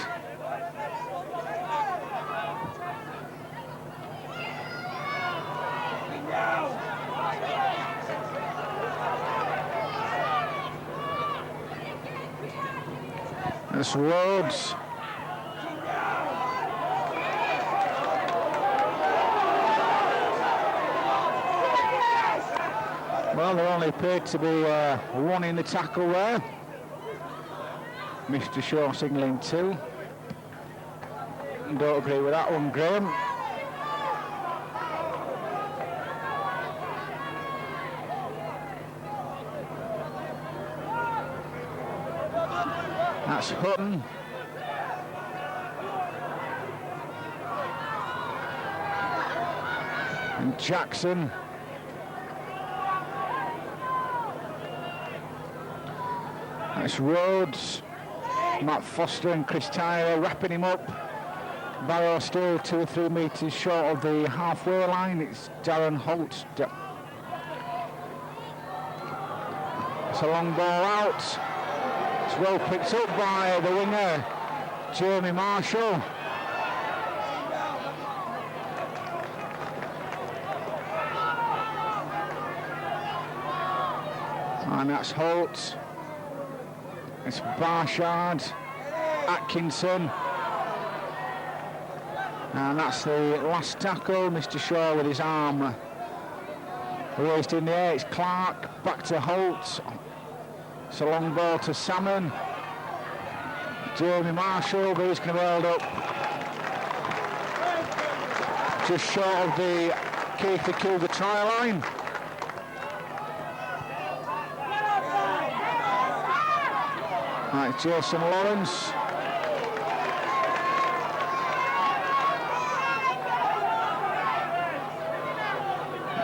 It's Rhodes. Well, there only appeared to be one in the tackle there. Mr. Shaw signalling two. Don't agree with that one, Graham. That's Hutton. And Jackson. That's Rhodes, Matt Foster and Chris Tyler wrapping him up. Barrow still 2 or 3 metres short of the halfway line. It's Darren Holt. It's a long ball out. It's well picked up by the winger, Jeremy Marshall. And that's Holt. It's Barshard. Atkinson. And that's the last tackle. Mr. Shaw with his arm raised in the air. It's Clark, back to Holt. It's a long ball to Salmon. Jeremy Marshall, but he's going to be held up just short of the Keighley try line. Right, Jason Lawrence.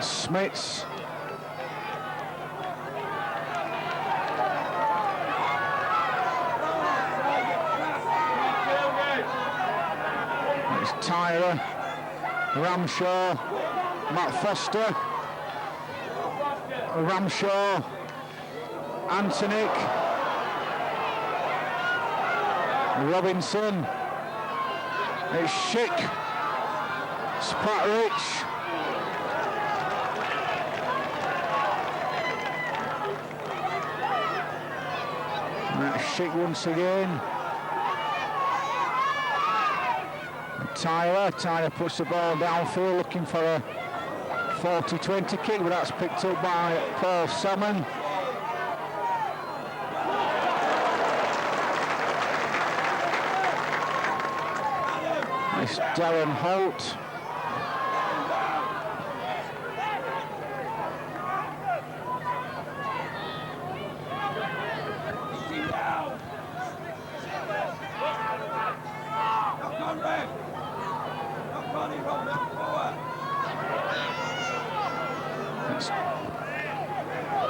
Smits. It's Tyler, Ramshaw, Matt Foster, Ramshaw, Antonic, Robinson, it's Schick, Spatrich, Schick once again. Tyler puts the ball downfield looking for a 40-20 kick, but that's picked up by Paul Salmon. It's Darren Holt.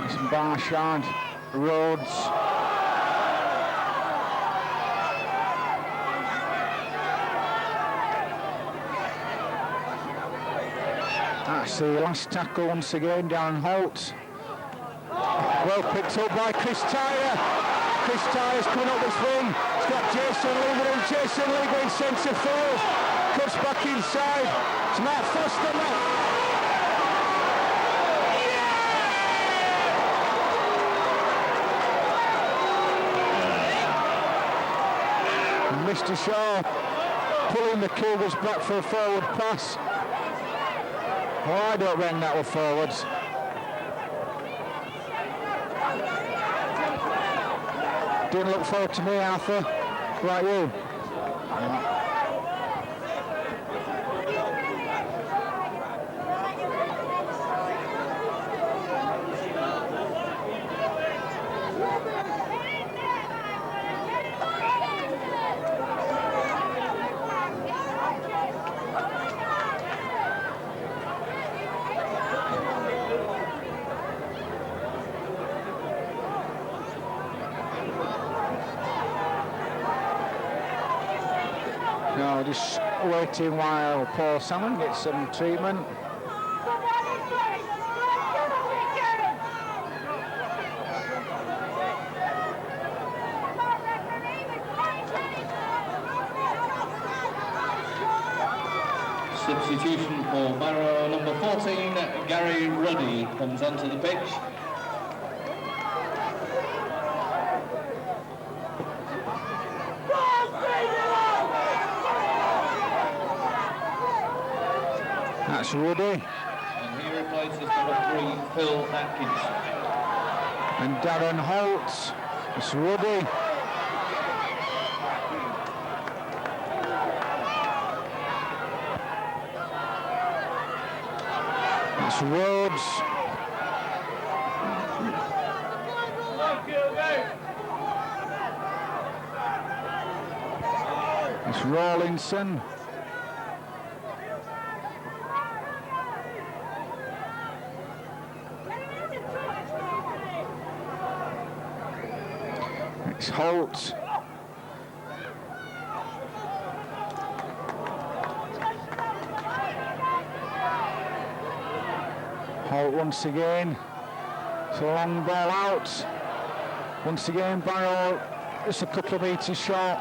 It's Barshard, Rhodes. That's the last tackle once again, Darren Holt. Well picked up by Chris Tyler. Chris Tyler's coming up this wing. He's got Jason Lee with him. Jason Lee going centre field. Cuts back inside. It's Matt Foster now. Mr. Shaw pulling the Cougars back for a forward pass. Oh, I don't reckon that were forwards. Didn't look forward to me, Arthur. Like you. No, just waiting while Paul Salmon gets some treatment. Substitution for Barrow, number 14, Gary Ruddy, comes onto the pitch. That's Ruddy. And he replaces number 3, Phil Atkins. And Darren Holt. It's Ruddy. It's Rhodes. It's Rawlinson. It's Holt. Holt once again. It's a long ball out. Once again, Barrow just a couple of metres short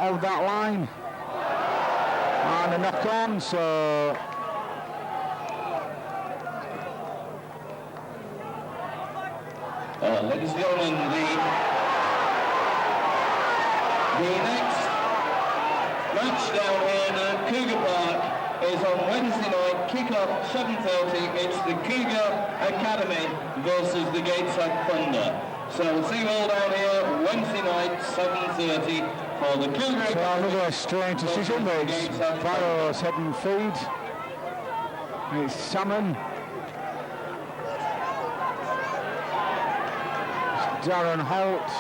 of that line. And a knock on, so Ladies and gentlemen, The next match down here at Cougar Park is on Wednesday night, kick-off 7:30. It's the Cougar Academy versus the Gateshead Thunder. So we'll see you all down here Wednesday night, 7:30 for the Cougar Academy. So another strange decision, but it's Barrow's head and feed. It's Salmon. It's Darren Holt.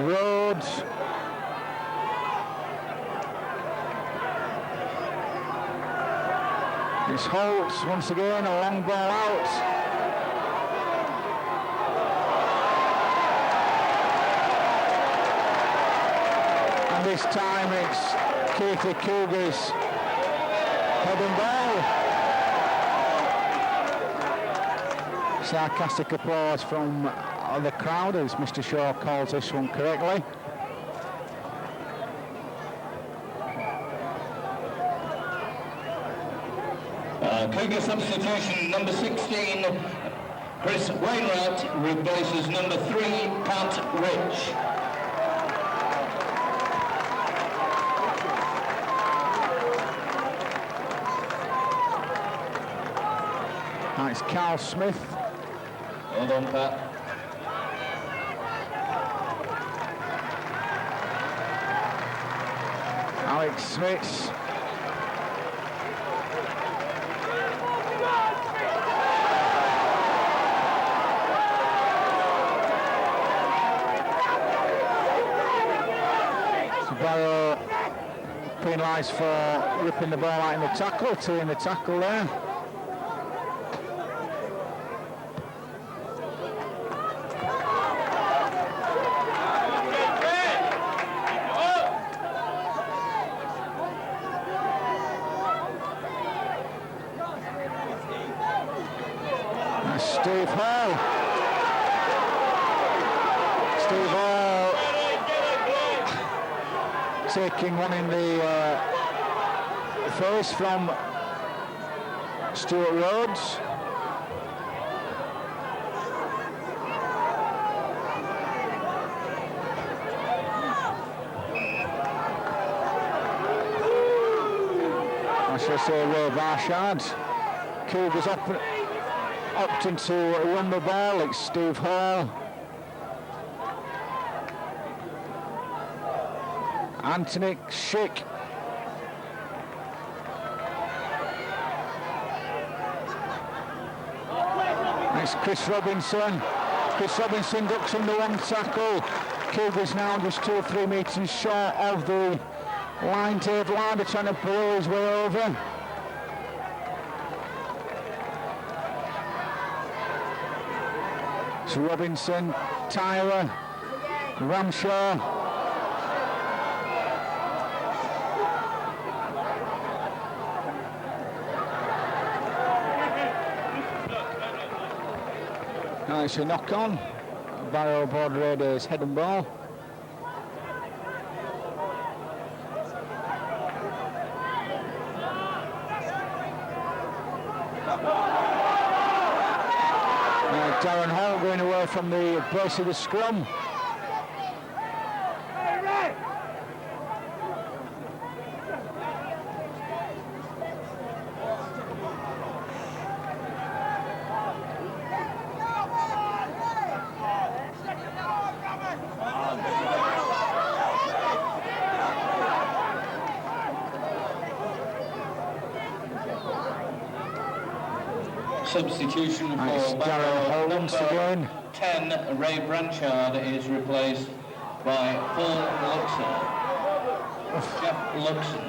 Rhodes. It's Holt once again, a long ball out. And this time it's Keighley Cougars head and ball. Sarcastic applause from the crowd as Mr. Shaw calls this one correctly. Cougar substitution number 16, Chris Wainwright, replaces number 3, Pat Rich. It's Carl Smith. Hold on, Pat. Alex Smith. Barrow penalised for ripping the ball out in the tackle, tearing the tackle there. That's Steve Hall. Steve Hall taking one in the face from Stuart Rhodes. I shall say Will Barshard. Cougars opting to run the ball. It's Steve Hall. Anthony Schick. It's Chris Robinson. Chris Robinson ducks under one tackle. Cougars now just 2 or 3 metres short of the line table line. They're trying to blow his way over. It's Robinson, Tyler, Ramshaw. It's a knock on. Barrow Border Raiders head and ball. Darren Hall going away from the base of the scrum. Substitution Nice. for Darren Hall once again. 10, Ray Branchard is replaced by Paul Luxon. Jeff Luxon.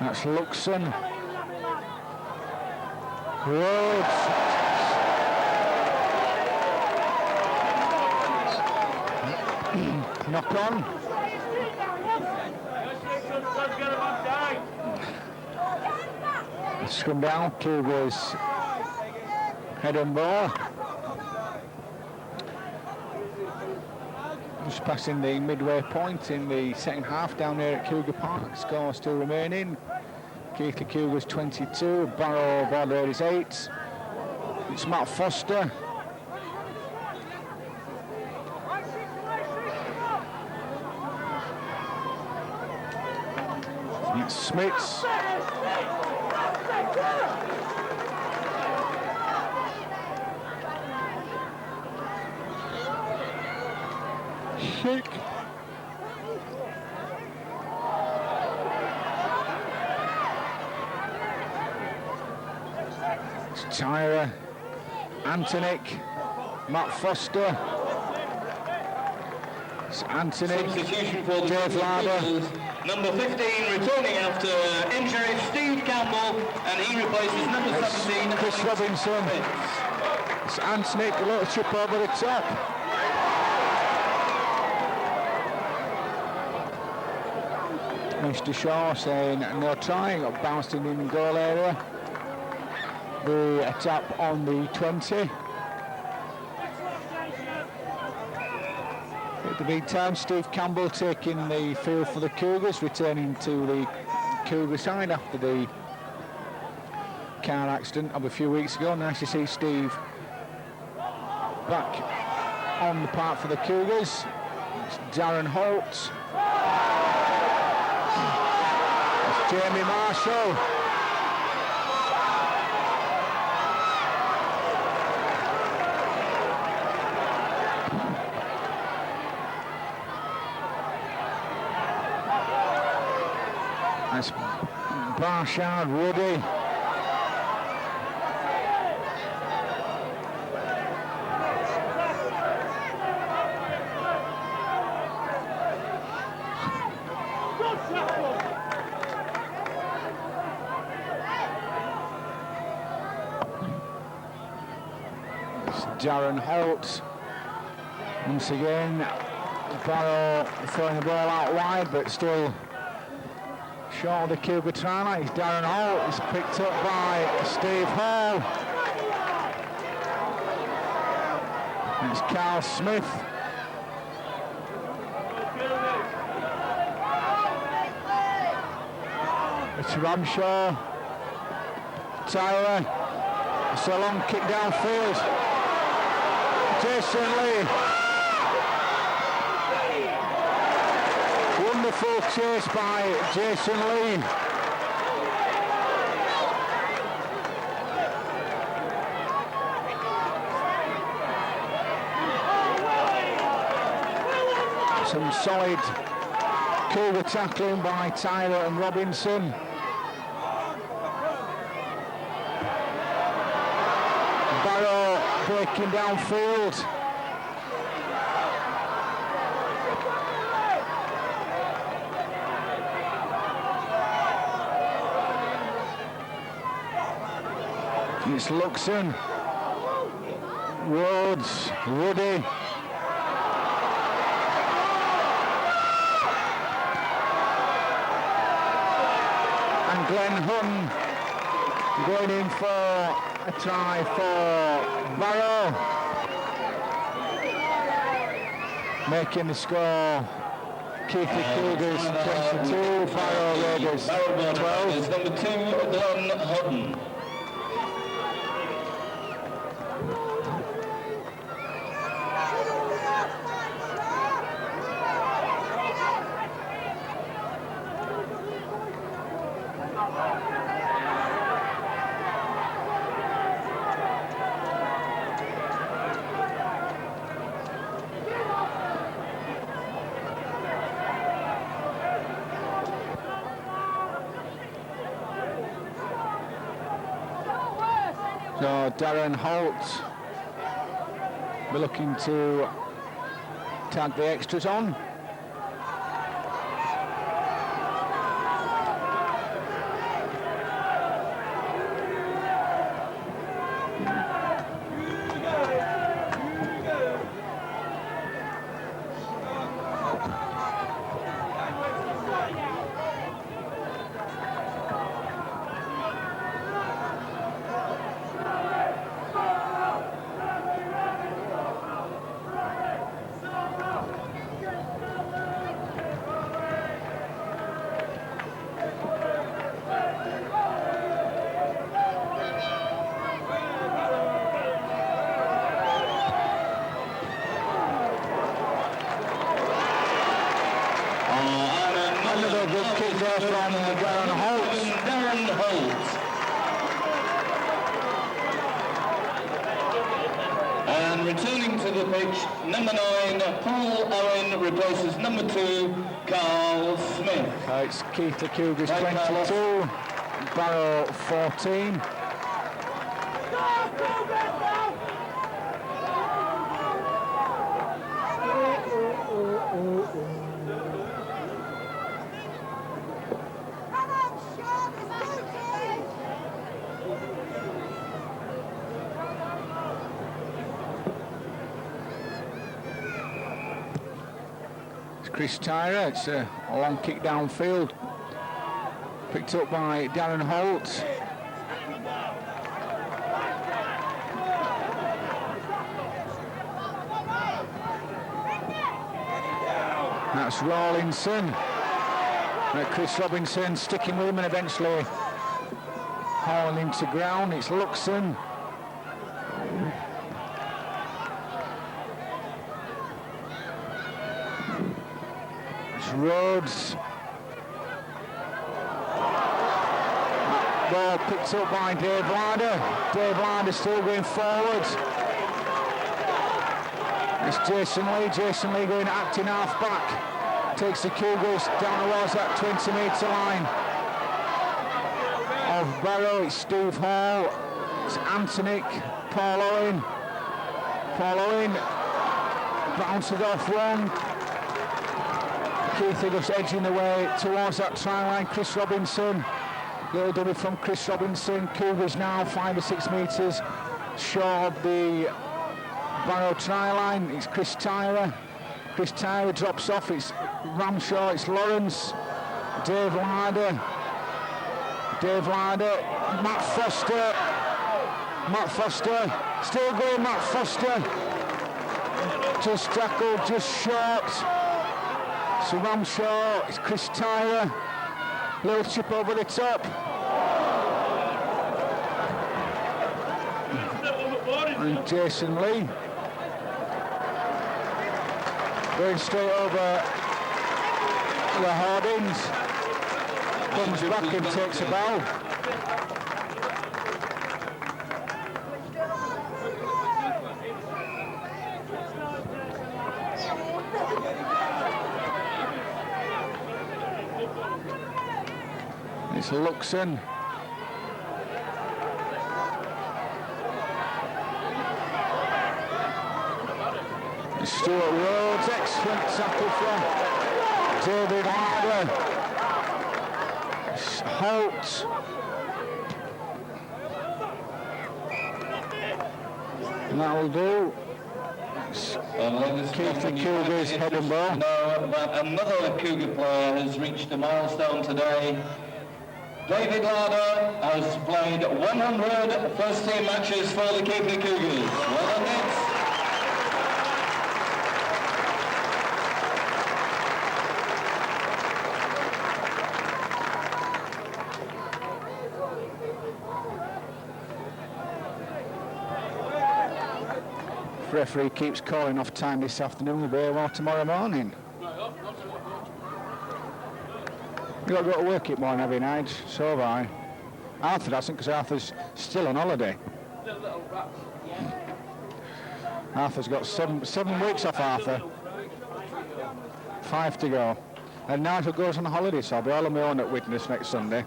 That's Luxon. Rhodes. Knock on. Scrum down, Cougars head and ball. Just passing the midway point in the second half down there at Cougar Park. Score still remaining. Keighley Cougars 22, Barrow Border Raiders 8. It's Matt Foster. Smits. Sick. Tyra, Antonic, Matt Foster. It's Anthony, Substitution for the Dave Larder. Number 15 returning after injury, Steve Campbell, and he replaces number 17, Chris Robinson. It's Antonic, a little chip over the top. Mr. Shaw saying no trying, bouncing in the goal area. The tap on the 20. At the meantime, Steve Campbell taking the field for the Cougars, returning to the Cougar side after the car accident of a few weeks ago. Nice to see Steve back on the park for the Cougars. It's Darren Holt. It's Jamie Marshall. That's Barshard Woody. It's Darren Holt. Once again, Barrow throwing the ball out wide, but still short of the Cougar try line. It's Darren Holt. It's picked up by Steve Hall. It's Carl Smith. It's Ramshaw. Tyler. It's a long kick downfield. Jason Lee. Wonderful chase by Jason Lee. Some solid Cougar tackling by Tyler and Robinson. Barrow breaking downfield. It's Luxon, Rhodes, Woody. And Glenn Hutton going in for a try for Barrow. Making the score, Keighley Cougars 22, Barrow Raiders 12. Number 2, Glenn Hutton. So Darren Holt, we're looking to tag the extras on. from Darren Holt. And returning to the pitch, number 9, Paul Owen replaces number 2, Carl Smith. It's Keighley Cougars Right, 22, Barrow 14. Chris Tyra, it's a long kick downfield, picked up by Darren Holt. That's Rawlinson. Chris Robinson sticking with him and eventually hauling him to ground. It's Luxon. Rhodes. Ball picked up by Dave Larder. Dave Larder still going forward. It's Jason Lee. Jason Lee going acting half back. Takes the Cougars down towards that 20-metre line of Barrow. It's Steve Hall. It's Antonic. Paul Owen. Paul Owen bounces off one. Keighley just edging the way towards that try line. Chris Robinson, little dummy from Chris Robinson. Cougars now 5 or 6 metres short of the Barrow try line. It's Chris Tyra. Chris Tyra drops off. It's Ramshaw. It's Lawrence. Dave Larder. Dave Larder. Matt Foster. Matt Foster. Still going. Matt Foster. Just tackled. Just short. So Ramshaw, it's Chris Tyra, little chip over the top. And Jason Lee. Going straight over the Hardings. Comes back and takes a bow. It's Luxon. Stuart Rhodes, excellent tackle from David Harder. Holt. And that'll do. Keighley Cougars head and ball. Another Cougar player has reached a milestone today. David Larder has played 100 first-team matches for the Keighley Cougars. Well done, Nix. Referee keeps calling off time this afternoon. We'll be here tomorrow morning. You've got to go to work it morning every night, so have I. Arthur doesn't, because Arthur's still on holiday. Arthur's got seven weeks off, Arthur. 5 to go. And Nigel goes on holiday, so I'll be all on my own at Witness next Sunday.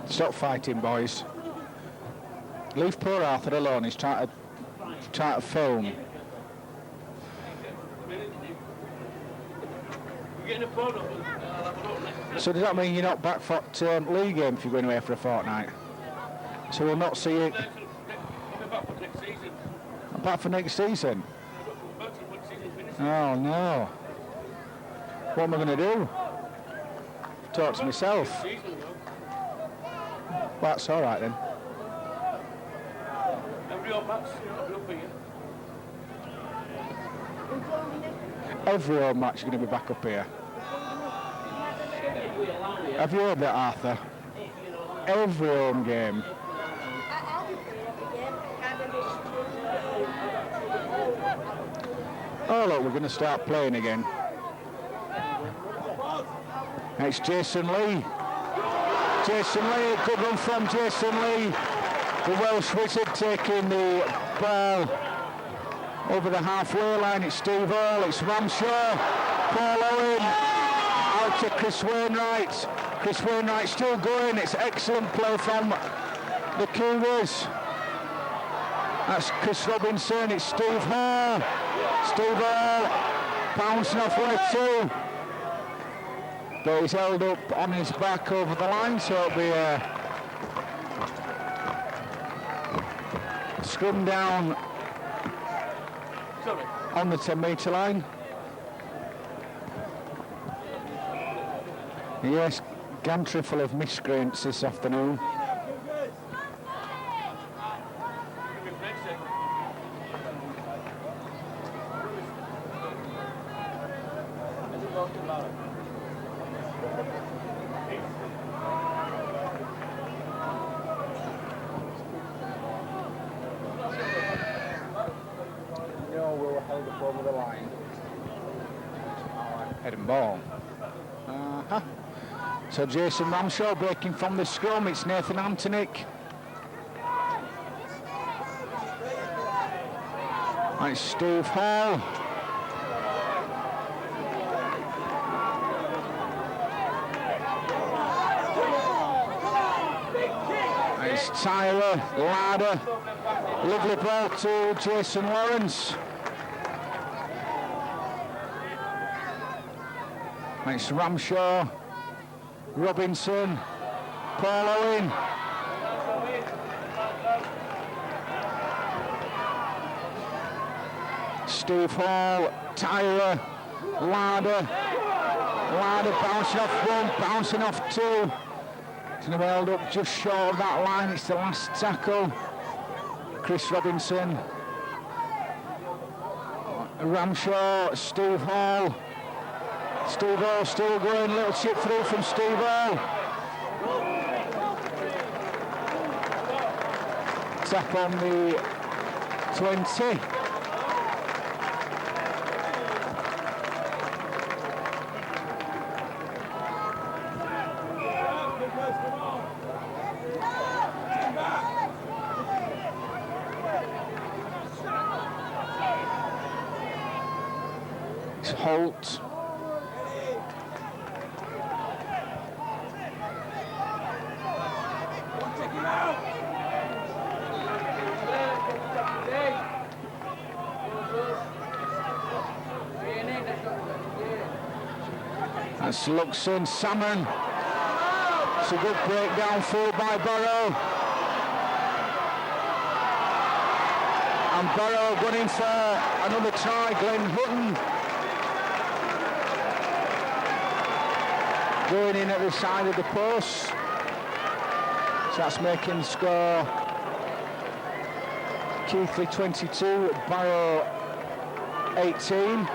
Stop fighting, boys. Leave poor Arthur alone. He's trying to film. So does that mean you're not back for league game if you're going away for a fortnight? So we'll not see you. Back for next season. Oh no. What am I going to do? Talk to myself. Well, that's all right then. every home match is going to be back up here. Have you heard that, Arthur? Every home game. Oh look, we're going to start playing again. It's Jason Lee. Jason Lee, good run from Jason Lee. The Welsh Wizard taking the ball over the halfway line. It's Steve Hall, it's Ramshaw, Paul Owen, out to Chris Wainwright. Chris Wainwright still going. It's excellent play from the Cougars. That's Chris Robinson, it's Steve Hall. Steve Hall bouncing off 1 or 2. But he's held up on his back over the line, so it'll be a scrum down on the 10-metre line. Yes, gantry full of miscreants this afternoon. Head and ball. So Jason Ramshaw breaking from the scrum. It's Nathan Antonick. And it's Steve Hall. And it's Tyler Larder. Lovely ball to Jason Lawrence. It's Ramshaw, Robinson, Paul Owen. Steve Hall, Tyler, Larder. Larder bouncing off 1, bouncing off 2. He's going to be held up just short of that line. It's the last tackle. Chris Robinson. Ramshaw, Steve Hall. Steve Hall still going, little chip through from Steve Hall. Tap on the 20. It's Holt. That's Luxon, Salmon. It's a good breakdown full by Barrow. And Barrow going in for another try, Glenn Hutton. Going in at the side of the post. So that's making the score Keighley 22, Barrow 18.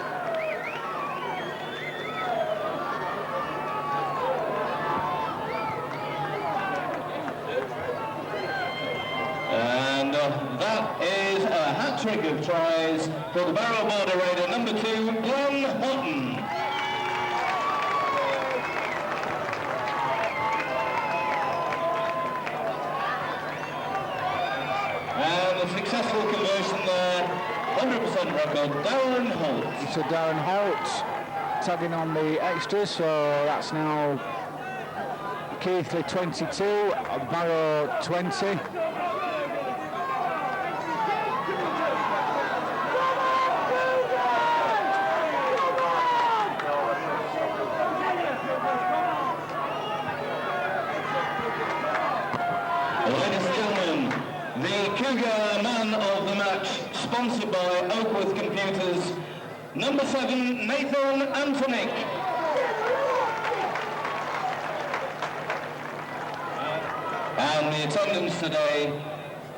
That is a hat-trick of tries for the Barrow Border Raider, number 2, Glenn Hutton. And a successful conversion there, 100% record, Darren Holt. So Darren Holt tagging on the extras, so that's now Keighley 22, Barrow 20. Ladies and gentlemen, the Cougar man of the match, sponsored by Oakworth Computers, number 7, Nathan Antonick. And the attendance today,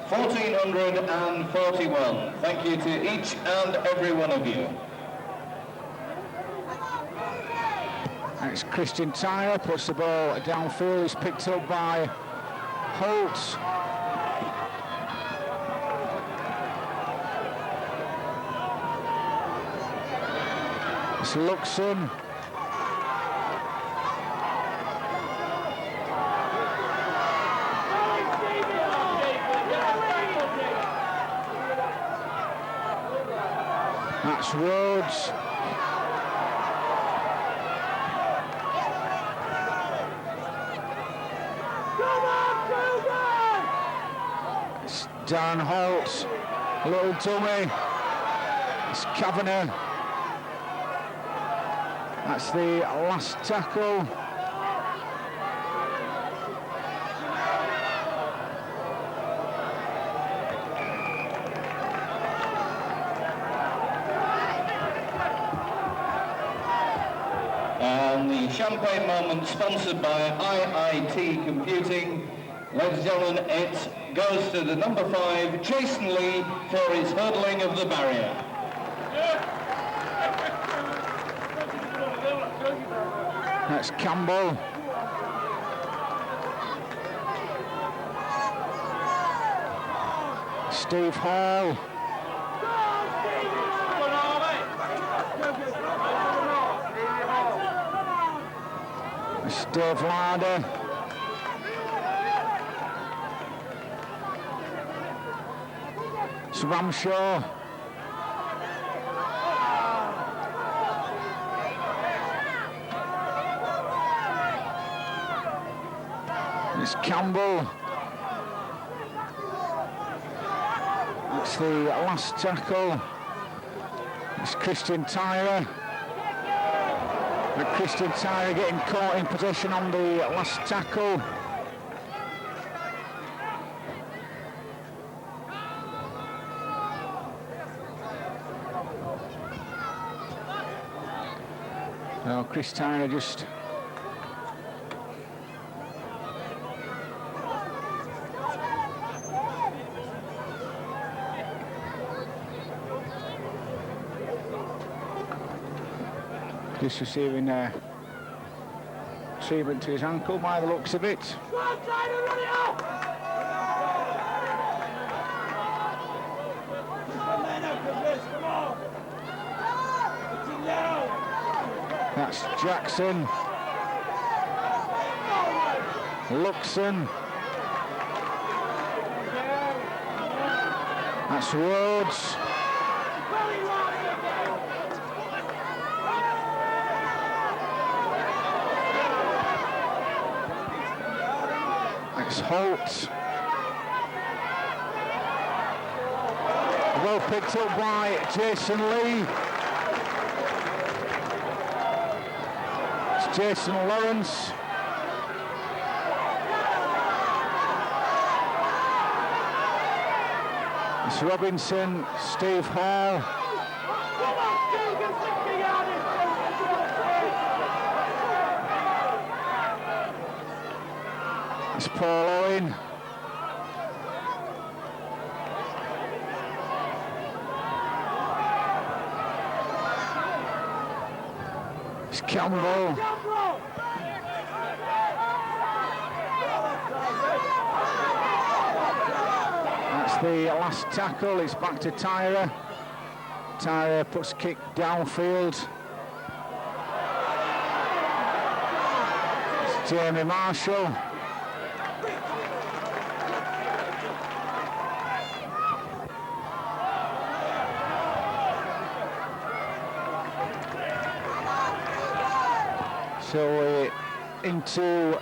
1,441. Thank you to each and every one of you. It's Christian Tyre, puts the ball downfield, he's picked up by Holt. It's Luxon. That's Rhodes. It's Darren Holt. Little dummy. It's Kavanagh. That's the last tackle. And the champagne moment sponsored by IIT Computing. Ladies and gentlemen, it goes to the number 5, Jason Lee, for his hurdling of the barrier. That's Campbell. Steve Hall. It's Dave Larder. It's Ramshaw. It's Campbell. It's the last tackle. It's Christian Tyre. But Christian Tyre getting caught in possession on the last tackle. So Chris Tyre just receiving treatment to his ankle by the looks of it. That's Jackson. Luxon. That's Rhodes. It's Holt. Well picked up by Jason Lee. It's Jason Lawrence. It's Robinson, Steve Hall. It's Paul Owen. It's Campbell. That's the last tackle. It's back to Tyre. Tyre puts kick downfield. It's Jamie Marshall. So we're into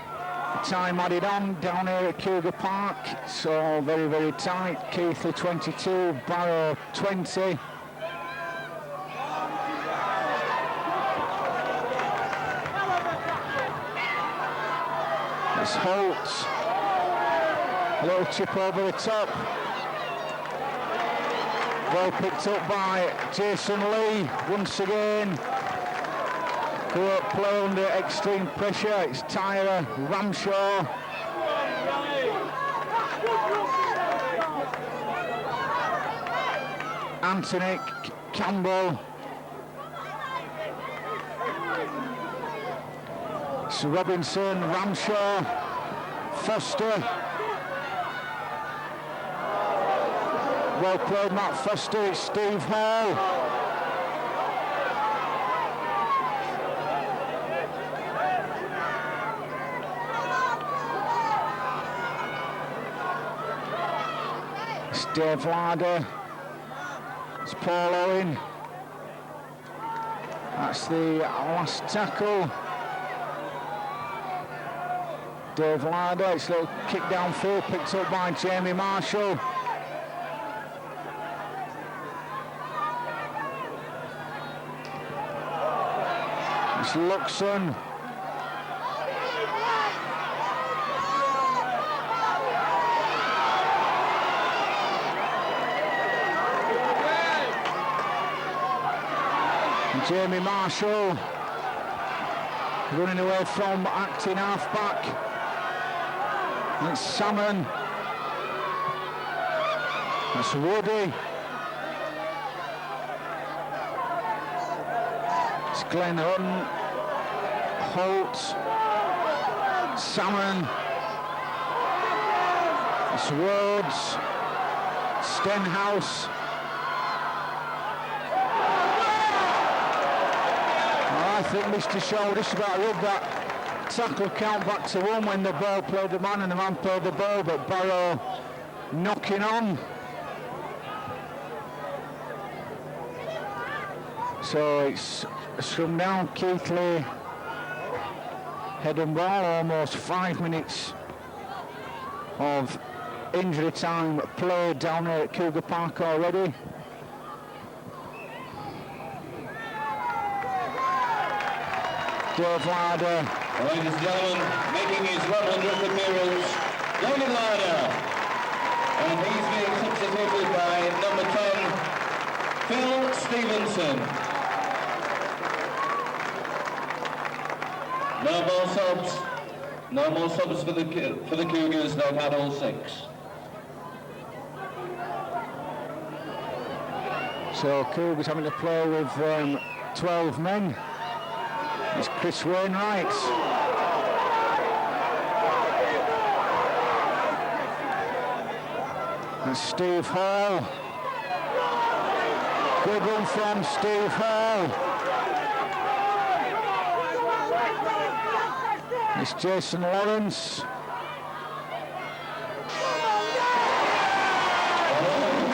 time added on down here at Cougar Park. So very, very tight. Keighley 22, Barrow 20. It's Holt. A little chip over the top. Well picked up by Jason Lee once again. Play under extreme pressure. It's Tyre, Ramshaw. Anthony Campbell. It's Robinson, Ramshaw, Foster. Well played, Matt Foster. It's Steve Hall. It's Dave Larder. It's Paul Owen. That's the last tackle. Dave Larder. It's a little kick downfield picked up by Jamie Marshall. It's Luxon. Jamie Marshall running away from acting halfback. It's Salmon. That's Woody. It's Glenn Hunt. Holt. Salmon. It's Rhodes. Stenhouse. I think Mr. Shaw just about rubbed that tackle count back to 1 when the ball played the man and the man played the ball, but Barrow knocking on. So it's a scrum down, Keighley, head and ball, almost 5 minutes of injury time played down there at Cougar Park already. Dave Larder. Ladies and gentlemen, making his 100th appearance, David Larder. And he's being substituted by number 10, Phil Stevenson. No more subs. No more subs for the Cougars. They've had all 6. So Cougars having to play with 12 men. It's Chris Wainwright. And Steve Hall. Good run from Steve Hall. It's Jason Lawrence.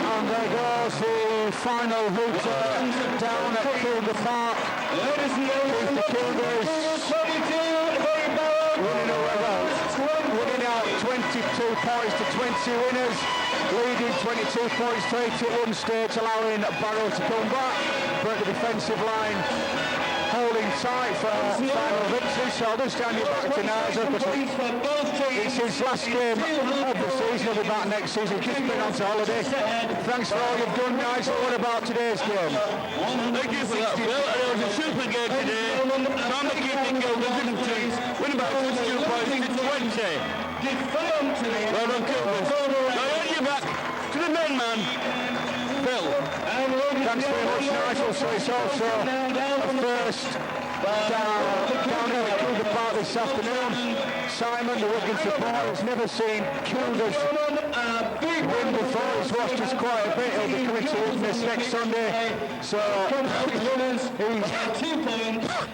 And there goes the final hooter down at Cougar Park. The Cougars winning out 22 points to 20 winners, leading 22 points to 8 at one stage, allowing Barrow to come back, but the defensive line holding tight for final victory. So I'll just hand you back to Nigel, because it's his last game of the season. He'll be back next season. He's just been on to holiday. Thanks for all you've done, Nigel. What about today's game? Thank you for that, Phil. It was a super game today. Samba keeping Gilbert win about 62 points to 20. Well done, Cougars. Now I you back to the main man, Phil. Thanks very much, Nigel. So it's also a first down here at Cougar Park this afternoon. Simon, the Wigan supporter, has never seen Cougars win before. He's watched us quite a bit. He'll be coming to witness next Sunday. So he's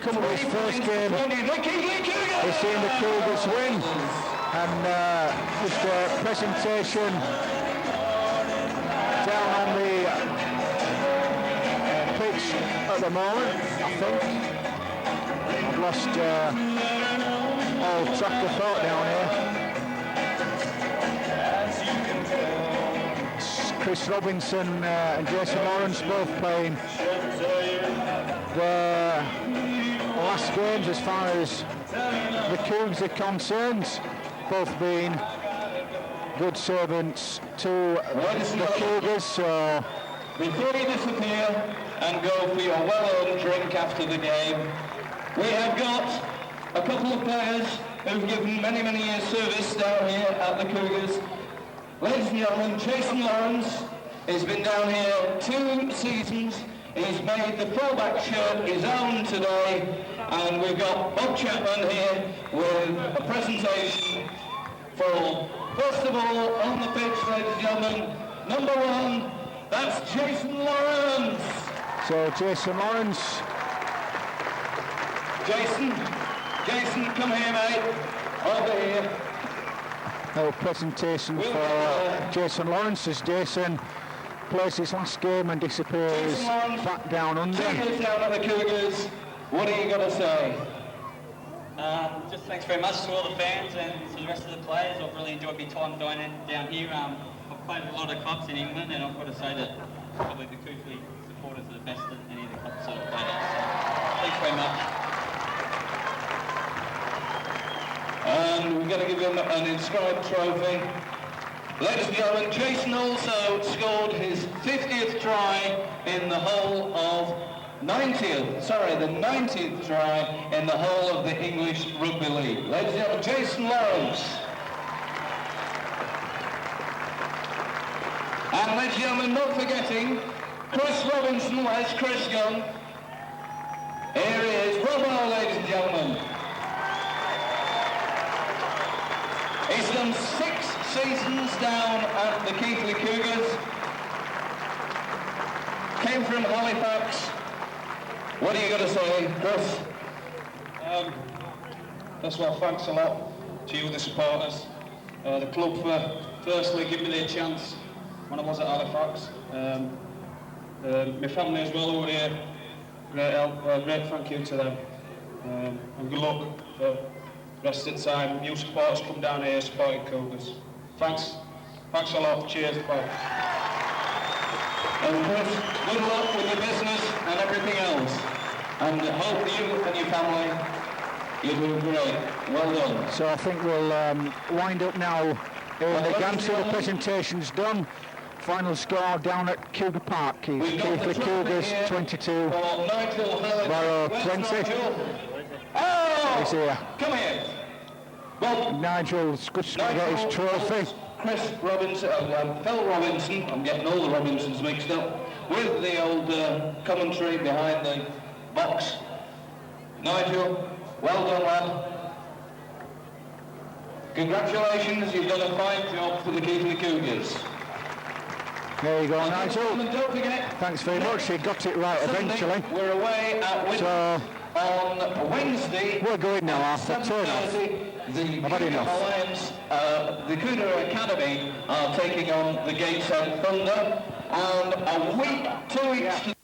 coming with his first game. He's seen the Cougars win. And just a presentation down on the pitch at the moment, I think. I've lost all track of thought down here. Chris Robinson and Jason Lawrence both playing their last games as far as the Cougs are concerned, both being good servants to the Cougars. So before you disappear and go for your well-earned drink after the game, we have got a couple of players who've given many, many years service down here at the Cougars. Ladies and gentlemen, Jason Lawrence has been down here 2 seasons He's made the fullback shirt his own today, and we've got Bob Chapman here with a presentation for, first of all, on the pitch, ladies and gentlemen, number 1, that's Jason Lawrence. So Jason Lawrence. Jason, come here, mate. Over here. No presentation for Jason Lawrence as Jason plays his last game and disappears back down under. Keighley down at the Cougars. What are you going to say? Just thanks very much to all the fans and to the rest of the players. I've really enjoyed my time down here. I've played with a lot of clubs in England, and I've got to say that probably the Keighley supporters are the best that any of the clubs that I've played at. So thanks very much. And we're going to give him an inscribed trophy. Ladies and gentlemen, Jason also scored his 50th try in the whole of the 90th try in the whole of the English Rugby League. Ladies and gentlemen, Jason Lawrence. And ladies and gentlemen, not forgetting Chris Robinson. Where's Chris gone? Here he is, Robbo, ladies and gentlemen. He's done 6 seasons down at the Keighley Cougars. Came from Halifax. What are you going to say, Chris? First of all, thanks a lot to you, the supporters. The club for firstly giving me the chance when I was at Halifax. My family as well over here, great help, great thank you to them. And good luck for the rest of the time. New supporters come down here supporting Cougars. Thanks a lot, cheers, bye. And Chris, good luck with your business and everything else. And hope you and your family, you're doing great. Well done. So I think we'll wind up now. Again, so the presentation's done. Final score down at Cougar Park. Keighley Cougars 22, Barrow 20. Oh! He's here. Come here. Well, Nigel's good to get his trophy. Chris Robinson, Phil Robinson, I'm getting all the Robinsons mixed up, with the old commentary behind the box. Nigel, well done, lad. Congratulations, you've done a fine job for the Keighley Cougars. There you go, Nigel. And don't forget, Thanks very much. You got it right eventually. we're away at Windsor on Wednesday. We're going now after turn off. The I've had enough. Alliance, the Cougar Academy are taking on the Gateshead Thunder, and a week, 2 weeks to